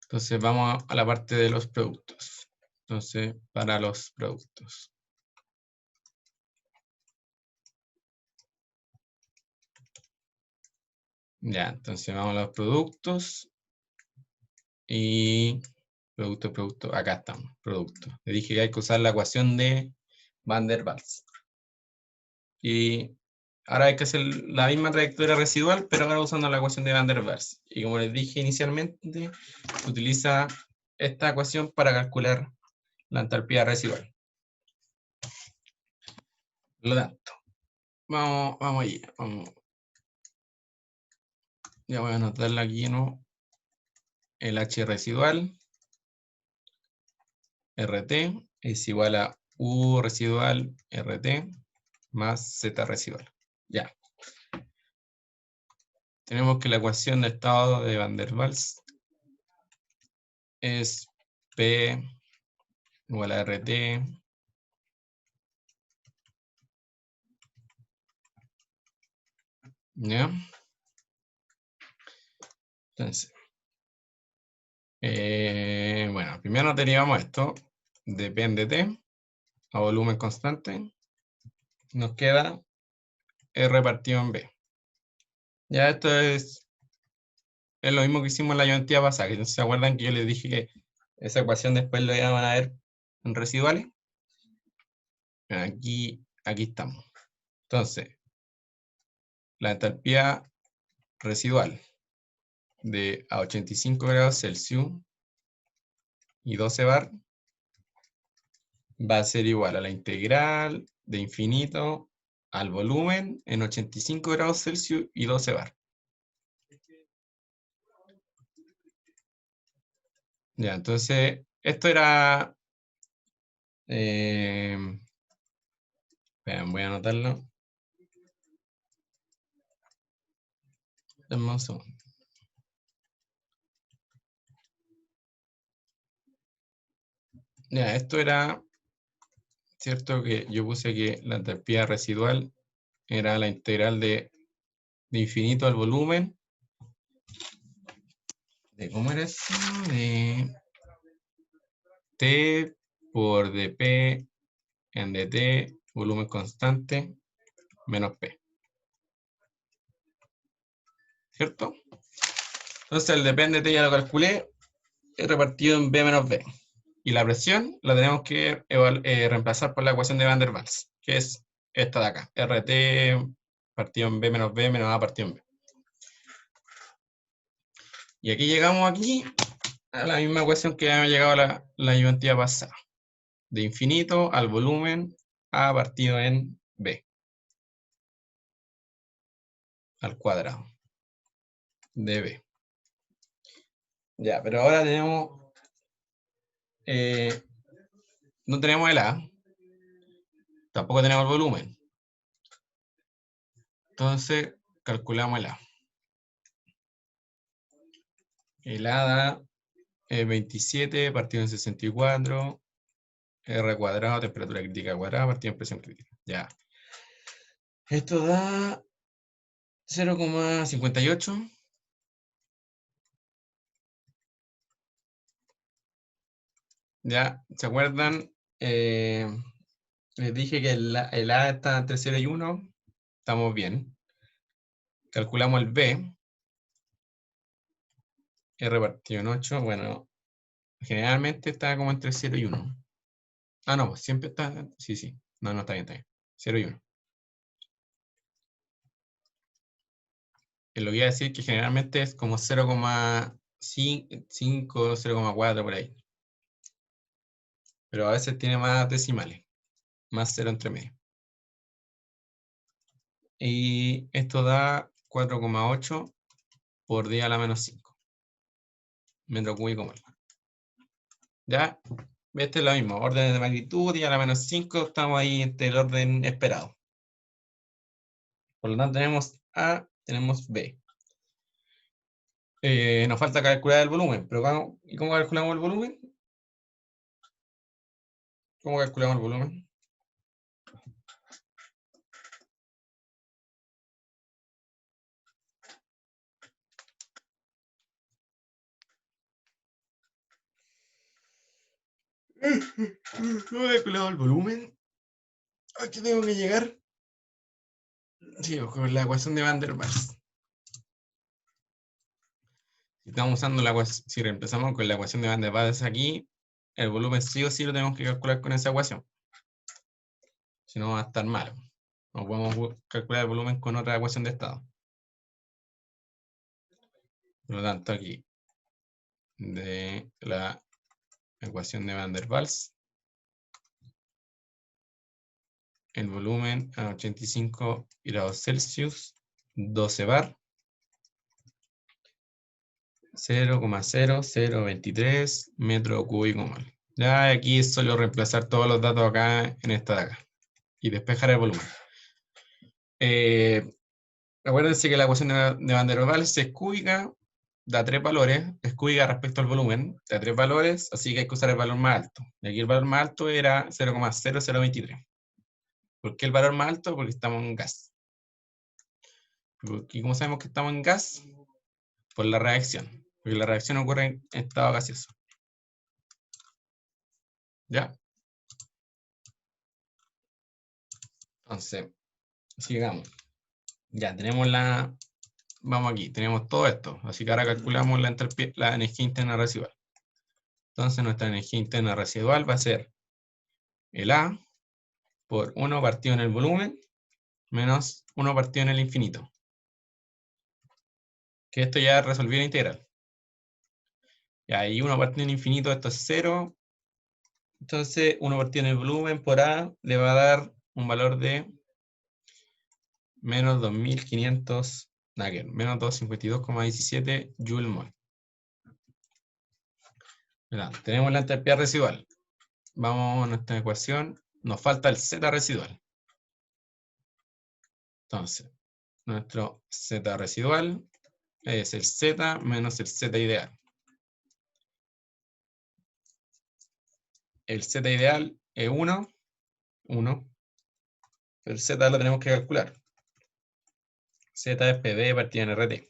Entonces vamos a la parte de los productos. Entonces, para los productos. Ya, entonces vamos a los productos. Y producto. Acá estamos, producto. Le dije que hay que usar la ecuación de Van der Waals. Y ahora hay que hacer la misma trayectoria residual, pero ahora usando la ecuación de Van der Waals. Y como les dije inicialmente, utiliza esta ecuación para calcular la entalpía residual. Por lo tanto, vamos allí. Ya voy a anotarla aquí, ¿no? El H residual, RT, es igual a U residual, RT, más Z residual. Ya. Tenemos que la ecuación de estado de Van der Waals es P igual a RT ¿ya? Entonces, bueno, primero derivamos esto, depende de a volumen constante, nos queda R partido en B. Ya esto es lo mismo que hicimos en la ayudantía pasada, que se acuerdan que yo les dije que esa ecuación después lo iban a ver en residuales. Aquí estamos. Entonces, la entalpía residual de a 85 grados Celsius y 12 bar va a ser igual a la integral de infinito al volumen en 85 grados Celsius y 12 bar. Ya, entonces, esto era... esperen, voy a anotarlo. Dame un segundo. Ya, esto era, cierto que yo puse que la entropía residual era la integral de infinito al volumen. ¿De cómo era eso? De T por dP en dt, volumen constante, menos P. ¿Cierto? Entonces el dP en dt ya lo calculé, es repartido en B menos B. Y la presión la tenemos que reemplazar por la ecuación de Van der Waals, que es esta de acá. RT partido en B menos B menos A partido en B. Y aquí llegamos aquí a la misma ecuación que habíamos llegado a la ayudantía pasada. De infinito al volumen A partido en B. Al cuadrado de B. Ya, pero ahora tenemos... no tenemos el A. Tampoco tenemos el volumen. Entonces, calculamos el A. El A da 27 partido en 64, R cuadrado, temperatura crítica cuadrada, partido en presión crítica. Ya. Esto da 0,58. Ya, ¿se acuerdan? Les dije que el A está entre 0 y 1. Estamos bien. Calculamos el B. R partido en 8. Bueno, generalmente está como entre 0 y 1. Ah, no, pues siempre está... Sí, sí. No, no, está bien, está bien. 0 y 1. Lo que iba a decir que generalmente es como 0,5, 0,4 por ahí. Pero a veces tiene más decimales. Más 0 entre medio. Y esto da 4,8 por 10 a la menos 5 metro cúbico mol. ¿Ya? Este es lo mismo, orden de magnitud, 10 a la menos 5, estamos ahí entre el orden esperado. Por lo tanto tenemos A, tenemos B. Nos falta calcular el volumen, pero ¿y cómo calculamos el volumen? ¿Cómo calculamos el volumen? ¿Cómo calculamos el volumen? Aquí tengo que llegar. Sí, con la ecuación de Van der Waals. Si estamos usando la ecuación, si reemplazamos con la ecuación de Van der Waals aquí, el volumen sí o sí lo tenemos que calcular con esa ecuación. Si no va a estar malo. No podemos calcular el volumen con otra ecuación de estado. Por lo tanto, aquí, de la ecuación de Van der Waals, el volumen a 85 grados Celsius, 12 bar, 0,0023 metro cúbico mol. Ya aquí es solo reemplazar todos los datos acá en esta de acá y despejar el volumen. Acuérdense que la ecuación de Van der Waals es cúbica, da 3 valores, es cúbica respecto al volumen, da 3 valores, así que hay que usar el valor más alto. Y aquí el valor más alto era 0,0023. ¿Por qué el valor más alto? Porque estamos en gas. ¿Y cómo sabemos que estamos en gas? Por la reacción. Porque la reacción ocurre en estado gaseoso. ¿Ya? Entonces, sigamos. Ya, tenemos la... Vamos aquí, tenemos todo esto. Así que ahora calculamos la energía interna residual. Entonces, nuestra energía interna residual va a ser el A por 1 partido en el volumen menos 1 partido en el infinito. Que esto ya resolvió la integral. Y ahí 1 partido en el infinito, esto es 0. Entonces, 1 partido en el volumen por A le va a dar un valor de menos 2500, menos 252,17 Joule mol. Mirá, tenemos la entalpía residual. Vamos a nuestra ecuación. Nos falta el Z residual. Entonces, nuestro Z residual es el Z menos el Z ideal. El Z ideal es 1, 1. Pero el Z lo tenemos que calcular. Z es PD partido en RT.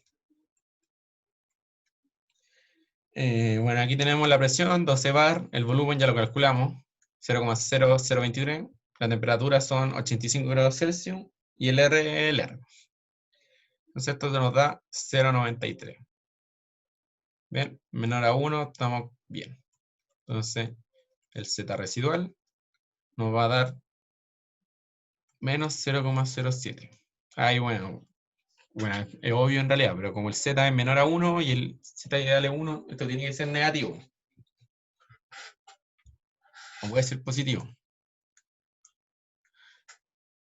Bueno, aquí tenemos la presión, 12 bar, el volumen ya lo calculamos, 0,0023, la temperatura son 85 grados Celsius y el R es el R. Entonces esto nos da 0,93. Bien, menor a 1, estamos bien. Entonces el Z residual nos va a dar menos 0,07. Ahí bueno, es obvio en realidad, pero como el Z es menor a 1 y el Z ideal es 1, esto tiene que ser negativo. O puede ser positivo.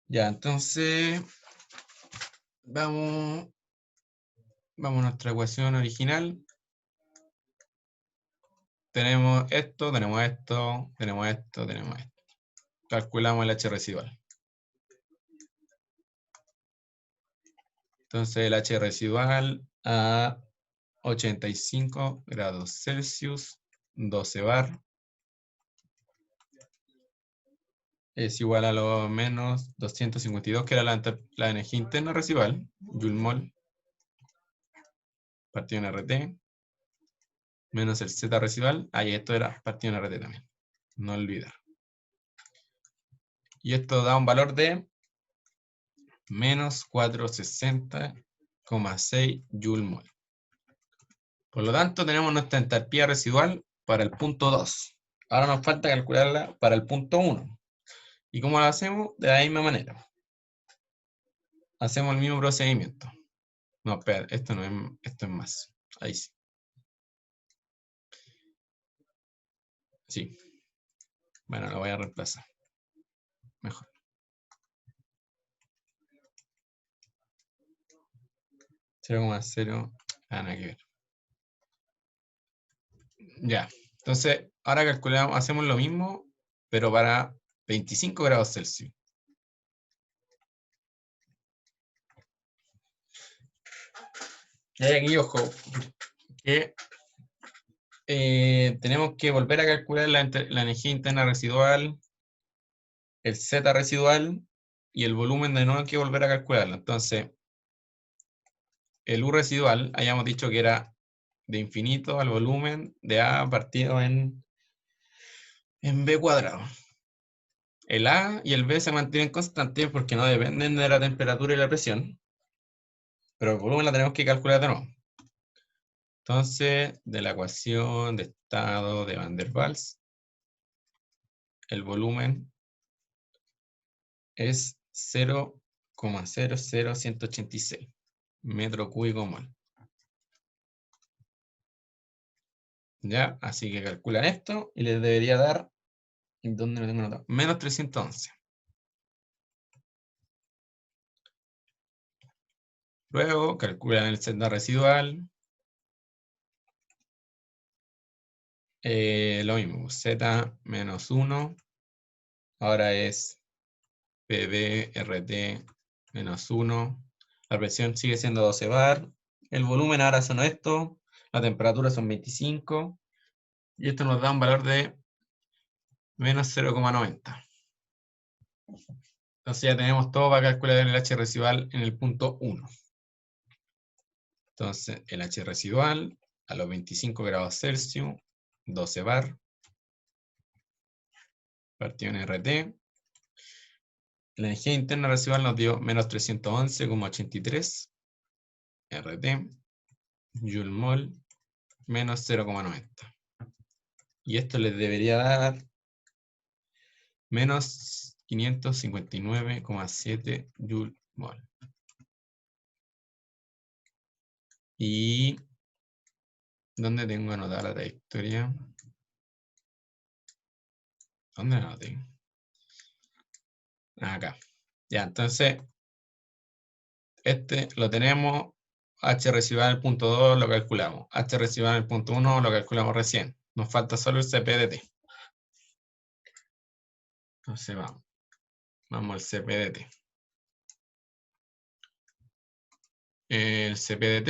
Ya, entonces vamos a nuestra ecuación original. Tenemos esto, tenemos esto, tenemos esto, tenemos esto. Calculamos el H residual. Entonces el H residual a 85 grados Celsius, 12 bar, es igual a lo menos 252, que era la energía interna residual, Joule-mol, partido en RT, menos el Z residual, ahí esto era partido en RT también, no olvidar. Y esto da un valor de menos 460,6 Joule-mol. Por lo tanto, tenemos nuestra entalpía residual para el punto 2. Ahora nos falta calcularla para el punto 1. ¿Y cómo lo hacemos? De la misma manera. Hacemos el mismo procedimiento. No, espera, esto no es, esto es más. Ahí sí. Sí. Bueno, lo voy a reemplazar. Mejor. .0,0. Nada que ver. Ya. Entonces, ahora calculamos, hacemos lo mismo, pero para 25 grados Celsius. Y aquí, ojo, que tenemos que volver a calcular la energía interna residual, el Z residual y el volumen de nuevo hay que volver a calcularlo. Entonces, el U residual, hayamos dicho que era de infinito al volumen de A partido en B cuadrado. El A y el B se mantienen constantes porque no dependen de la temperatura y la presión, pero el volumen la tenemos que calcular de nuevo. Entonces, de la ecuación de estado de Van der Waals, el volumen es 0,00186 metro cúbico mol. ¿Ya? Así que calculan esto y les debería dar, ¿dónde lo tengo anotado? Menos 311. Luego calculan el Z residual. Lo mismo, Z menos 1. Ahora es PB RT menos 1. La presión sigue siendo 12 bar. El volumen ahora son esto. La temperatura son 25. Y esto nos da un valor de menos 0,90. Entonces ya tenemos todo para calcular el H residual en el punto 1. Entonces el H residual a los 25 grados Celsius, 12 bar, partido en RT. La energía interna residual nos dio menos 311,83 RT, Joule-mol, menos 0,90. Y esto les debería dar menos 559,7 Joule-mol. Y ¿dónde tengo anotada la trayectoria? ¿Dónde la anoté? Acá. Ya, entonces, este lo tenemos. H residual en el punto 2 lo calculamos. H residual en el punto 1 lo calculamos recién. Nos falta solo el CPDT. Entonces vamos al CPDT. El CPDT,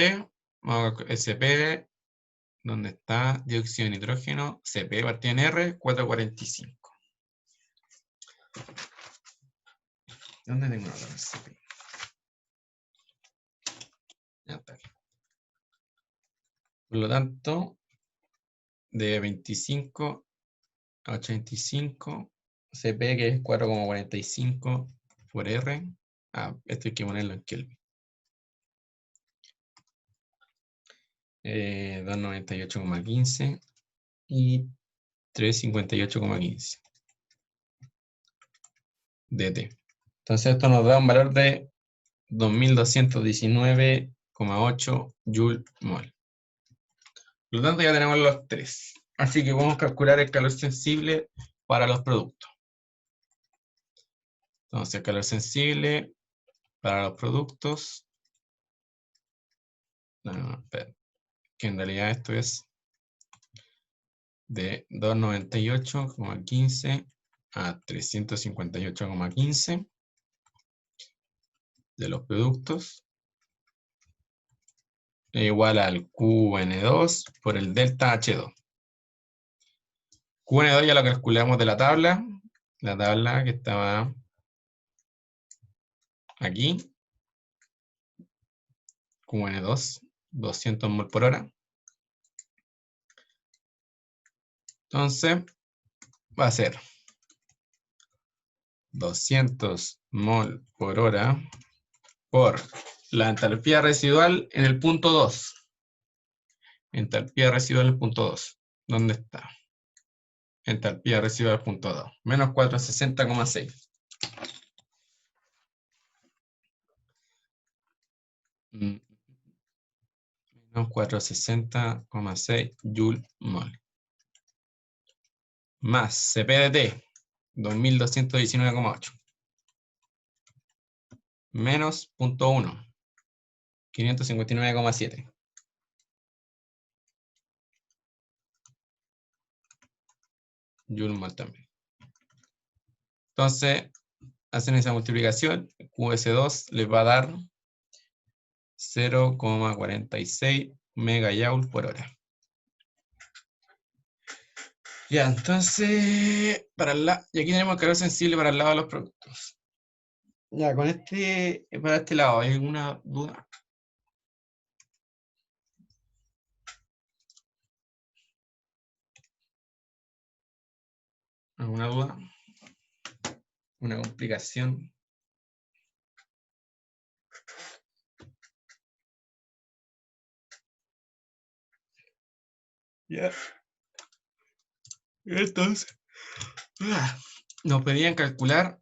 el CP, ¿dónde está? Dióxido de nitrógeno, CP partido en R, 445. ¿Dónde tengo la CP? Ya está. Por lo tanto, de 25 a 85, CP que es 4,45 por R. Esto hay que ponerlo en Kelvin. 298,15 y 358,15 dt. Entonces esto nos da un valor de 2219,8 Joule mol. Por lo tanto ya tenemos los tres. Así que vamos a calcular el calor sensible para los productos. Entonces el calor sensible para los productos. No, espera, que en realidad esto es de 298,15 a 358,15 de los productos es igual al QN2 por el delta H2. QN2 ya lo calculamos de la tabla que estaba aquí. QN2, 200 mol por hora. Entonces, va a ser 200 mol por hora por la entalpía residual en el punto 2. Entalpía residual en el punto 2. ¿Dónde está? Entalpía residual punto 2. Menos 460,6. Menos 460,6 Joule mol. Más CPDT, 2219,8. Menos 0.1, 559,7. Joule mol también. Entonces, hacen esa multiplicación, QS2 les va a dar 0,46 megajoule por hora. Ya, entonces, y aquí tenemos el calor sensible para el lado de los productos. Ya, para este lado, ¿hay alguna duda? ¿Alguna duda? ¿Una complicación? Ya. Entonces, nos pedían calcular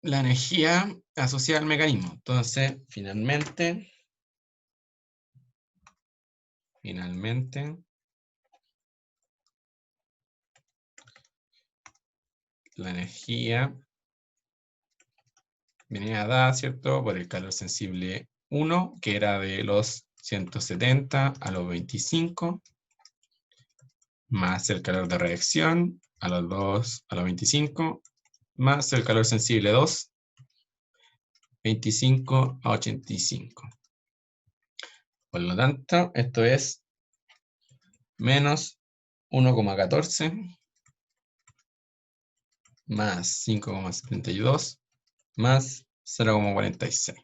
la energía asociada al mecanismo. Entonces, finalmente, la energía venía dada, ¿cierto?, por el calor sensible 1, que era de los 170 a los 25, más el calor de reacción a los 25, más el calor sensible 2, 25 a 85. Por lo tanto, esto es menos 1,14 más 5,72 más 0,46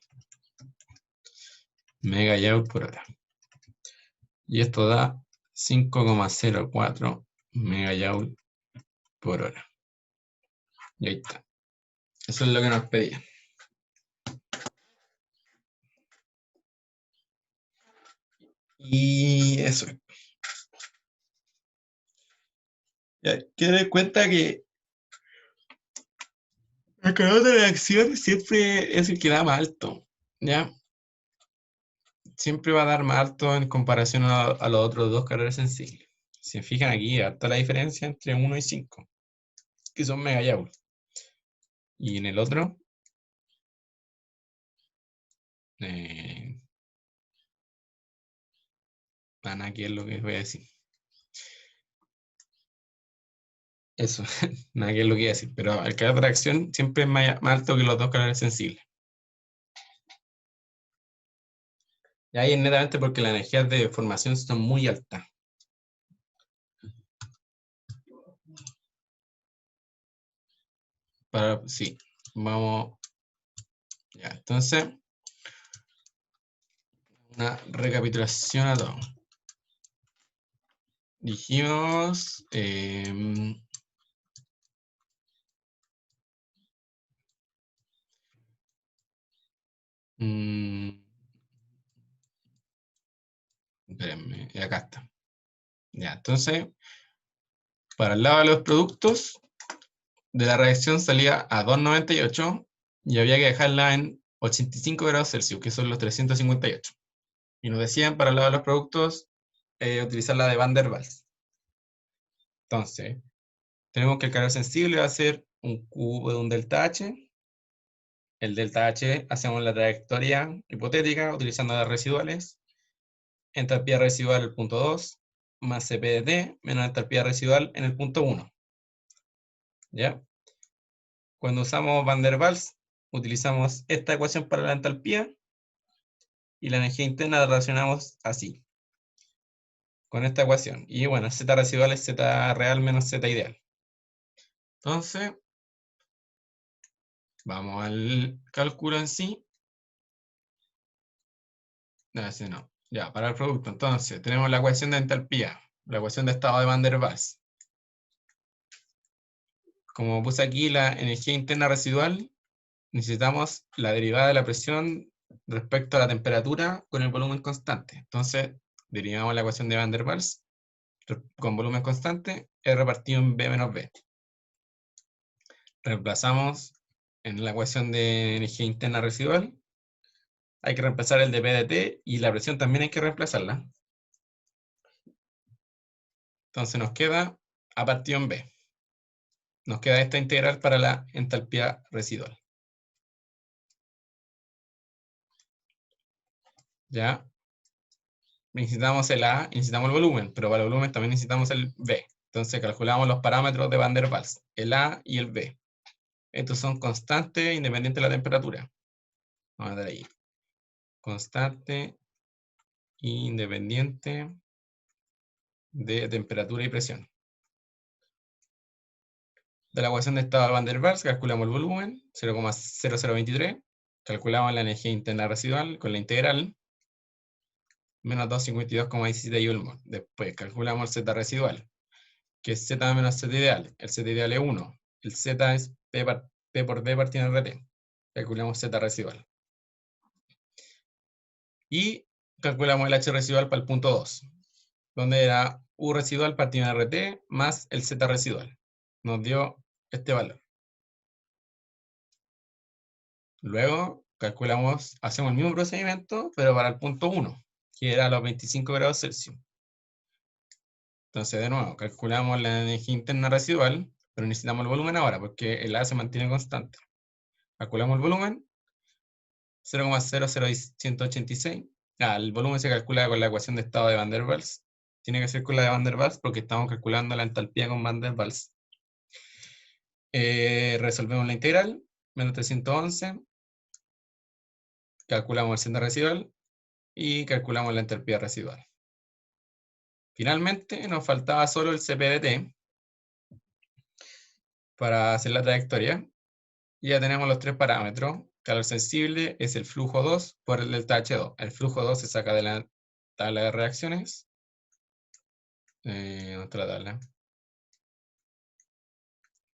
megajoule por hora. Y esto da 5,04 megajoule por hora. Y ahí está. Eso es lo que nos pedían. Y eso es. Ya, quiero dar cuenta que el calor de reacción siempre es el que da más alto, ¿ya? Siempre va a dar más alto en comparación a los otros dos calores sensibles. Si se fijan aquí, está la diferencia entre 1 y 5, que son megajoules. Y en el otro, aquí es lo que voy a decir. Eso, nada que es lo que iba a decir, pero el calor de reacción siempre es más alto que los dos calores sensibles. Y ahí es netamente porque las energías de formación son muy altas. Sí, vamos. Ya, entonces, una recapitulación a todo. Dijimos. Espérenme, acá está. Ya, entonces, para el lado de los productos, de la reacción salía a 298 y había que dejarla en 85 grados Celsius, que son los 358. Y nos decían para el lado de los productos utilizar la de Van der Waals. Entonces, tenemos que el calor sensible va a ser un cubo de un delta H. El delta H hacemos la trayectoria hipotética utilizando las residuales. Entalpía residual el punto 2 más Cp de T menos entalpía residual en el punto 1. ¿Ya? Cuando usamos Van der Waals, utilizamos esta ecuación para la entalpía y la energía interna la relacionamos así, con esta ecuación. Y bueno, Z residual es Z real menos Z ideal. Entonces, vamos al cálculo en sí. No, ese no. Ya, para el producto. Entonces, tenemos la ecuación de entalpía, la ecuación de estado de Van der Waals. Como puse aquí la energía interna residual, necesitamos la derivada de la presión respecto a la temperatura con el volumen constante. Entonces, derivamos la ecuación de Van der Waals con volumen constante, R partido en B menos B. Reemplazamos en la ecuación de energía interna residual. Hay que reemplazar el de P de T y la presión también hay que reemplazarla. Entonces nos queda A partido en B. Nos queda esta integral para la entalpía residual. ¿Ya? Necesitamos el A y necesitamos el volumen, pero para el volumen también necesitamos el B. Entonces calculamos los parámetros de Van der Waals, el A y el B. Estos son constantes independientes de la temperatura. Vamos a dar ahí. Constante independiente de temperatura y presión. De la ecuación de estado de Van der Waals calculamos el volumen, 0,0023. Calculamos la energía interna residual con la integral, menos 252,17 Joule. Después calculamos el Z residual, que es Z menos Z ideal. El Z ideal es 1. El Z es P por D partido en RT. Calculamos Z residual. Y calculamos el H residual para el punto 2, donde era U residual partido en RT más el Z residual. Nos dio este valor. Luego calculamos, hacemos el mismo procedimiento, pero para el punto 1, que era los 25 grados Celsius. Entonces, de nuevo, calculamos la energía interna residual, pero necesitamos el volumen ahora, porque el A se mantiene constante. Calculamos el volumen, 0,00186. El volumen se calcula con la ecuación de estado de Van der Waals. Tiene que ser con la de Van der Waals porque estamos calculando la entalpía con Van der Waals. Resolvemos la integral, menos 311. Calculamos el Z residual y calculamos la entalpía residual. Finalmente, nos faltaba solo el Cp de T para hacer la trayectoria. Y ya tenemos los tres parámetros. Calor sensible es el flujo 2 por el delta H2. El flujo 2 se saca de la tabla de reacciones. ¿Dónde está la tabla?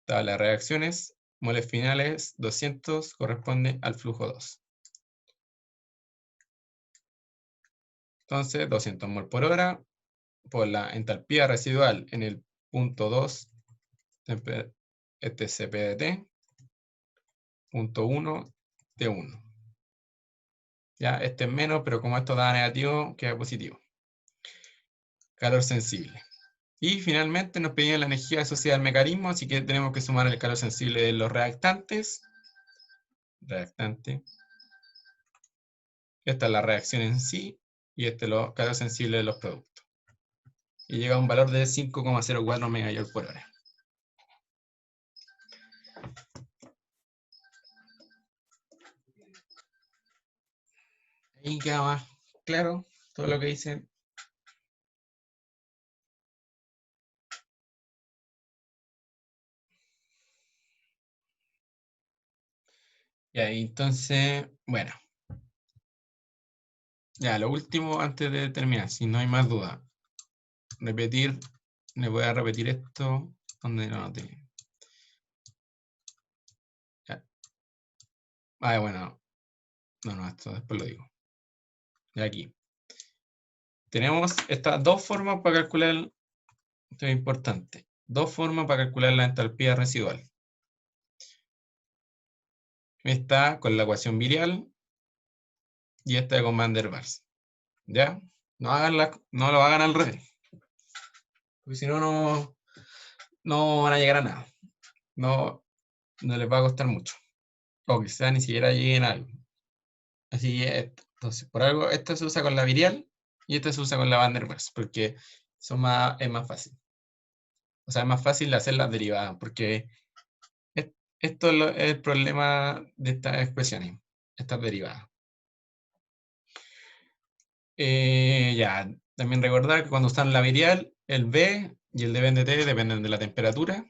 Tabla de reacciones. Moles finales 200 corresponde al flujo 2. Entonces, 200 mol por hora por la entalpía residual en el punto 2, este Cp de T, punto 1, T1. Ya, este es menos, pero como esto da negativo, queda positivo. Calor sensible. Y finalmente nos pedían la energía asociada al mecanismo, así que tenemos que sumar el calor sensible de los reactantes. Reactante. Esta es la reacción en sí, y este es el calor sensible de los productos. Y llega a un valor de 5,04 MJ por hora. Ahí queda más claro todo lo que dicen. Y ahí entonces, bueno, ya lo último antes de terminar, si no hay más dudas. Repetir, le voy a repetir esto donde lo noté. Ya. Ah, bueno, no, esto después lo digo. De aquí. Tenemos estas dos formas para calcular, esto es importante, dos formas para calcular la entalpía residual. Esta con la ecuación virial y esta con Van der Waals. ¿Ya? No lo hagan al revés, porque si no, no van a llegar a nada. No les va a costar mucho. O quizás ni siquiera lleguen a algo. Así que, entonces, por algo, esta se usa con la virial y esta se usa con la Van der Waals, porque es más fácil. O sea, es más fácil hacer las derivadas, porque esto es el problema de estas expresiones, estas derivadas. Ya, también recordar que cuando usan la virial, el V y el dB de T dependen de la temperatura.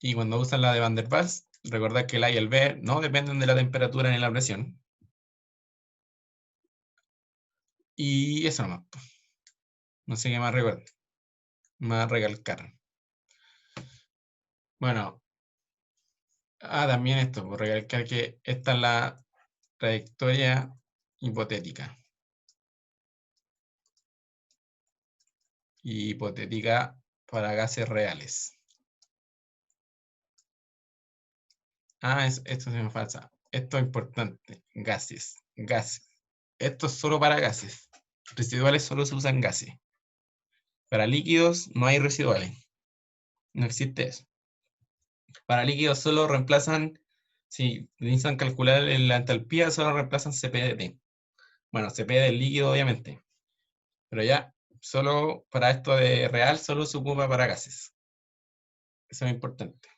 Y cuando usan la de Van der Waals, recordar que el A y el B no dependen de la temperatura ni la presión. Y eso nomás. No sé qué más recordar. Más recalcar. Bueno, también esto, por recalcar que esta es la trayectoria hipotética. Y hipotética para gases reales. Esto se me falta. Esto es importante. Gases. Esto es solo para gases. Residuales solo se usan gases. Para líquidos no hay residuales. No existe eso. Para líquidos solo reemplazan, si necesitan calcular la entalpía, solo reemplazan Cp de T. Bueno, Cp del líquido, obviamente. Pero ya, solo para esto de real, solo se ocupa para gases. Eso es importante.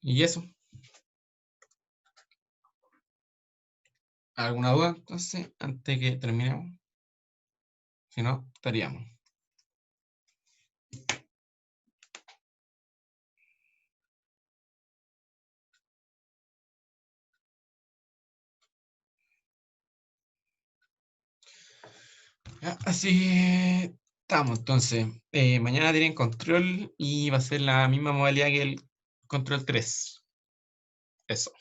Y eso. ¿Alguna duda entonces antes que terminemos? Si no, estaríamos. Ya, así estamos entonces. Mañana tienen control y va a ser la misma modalidad que el control 3. Eso.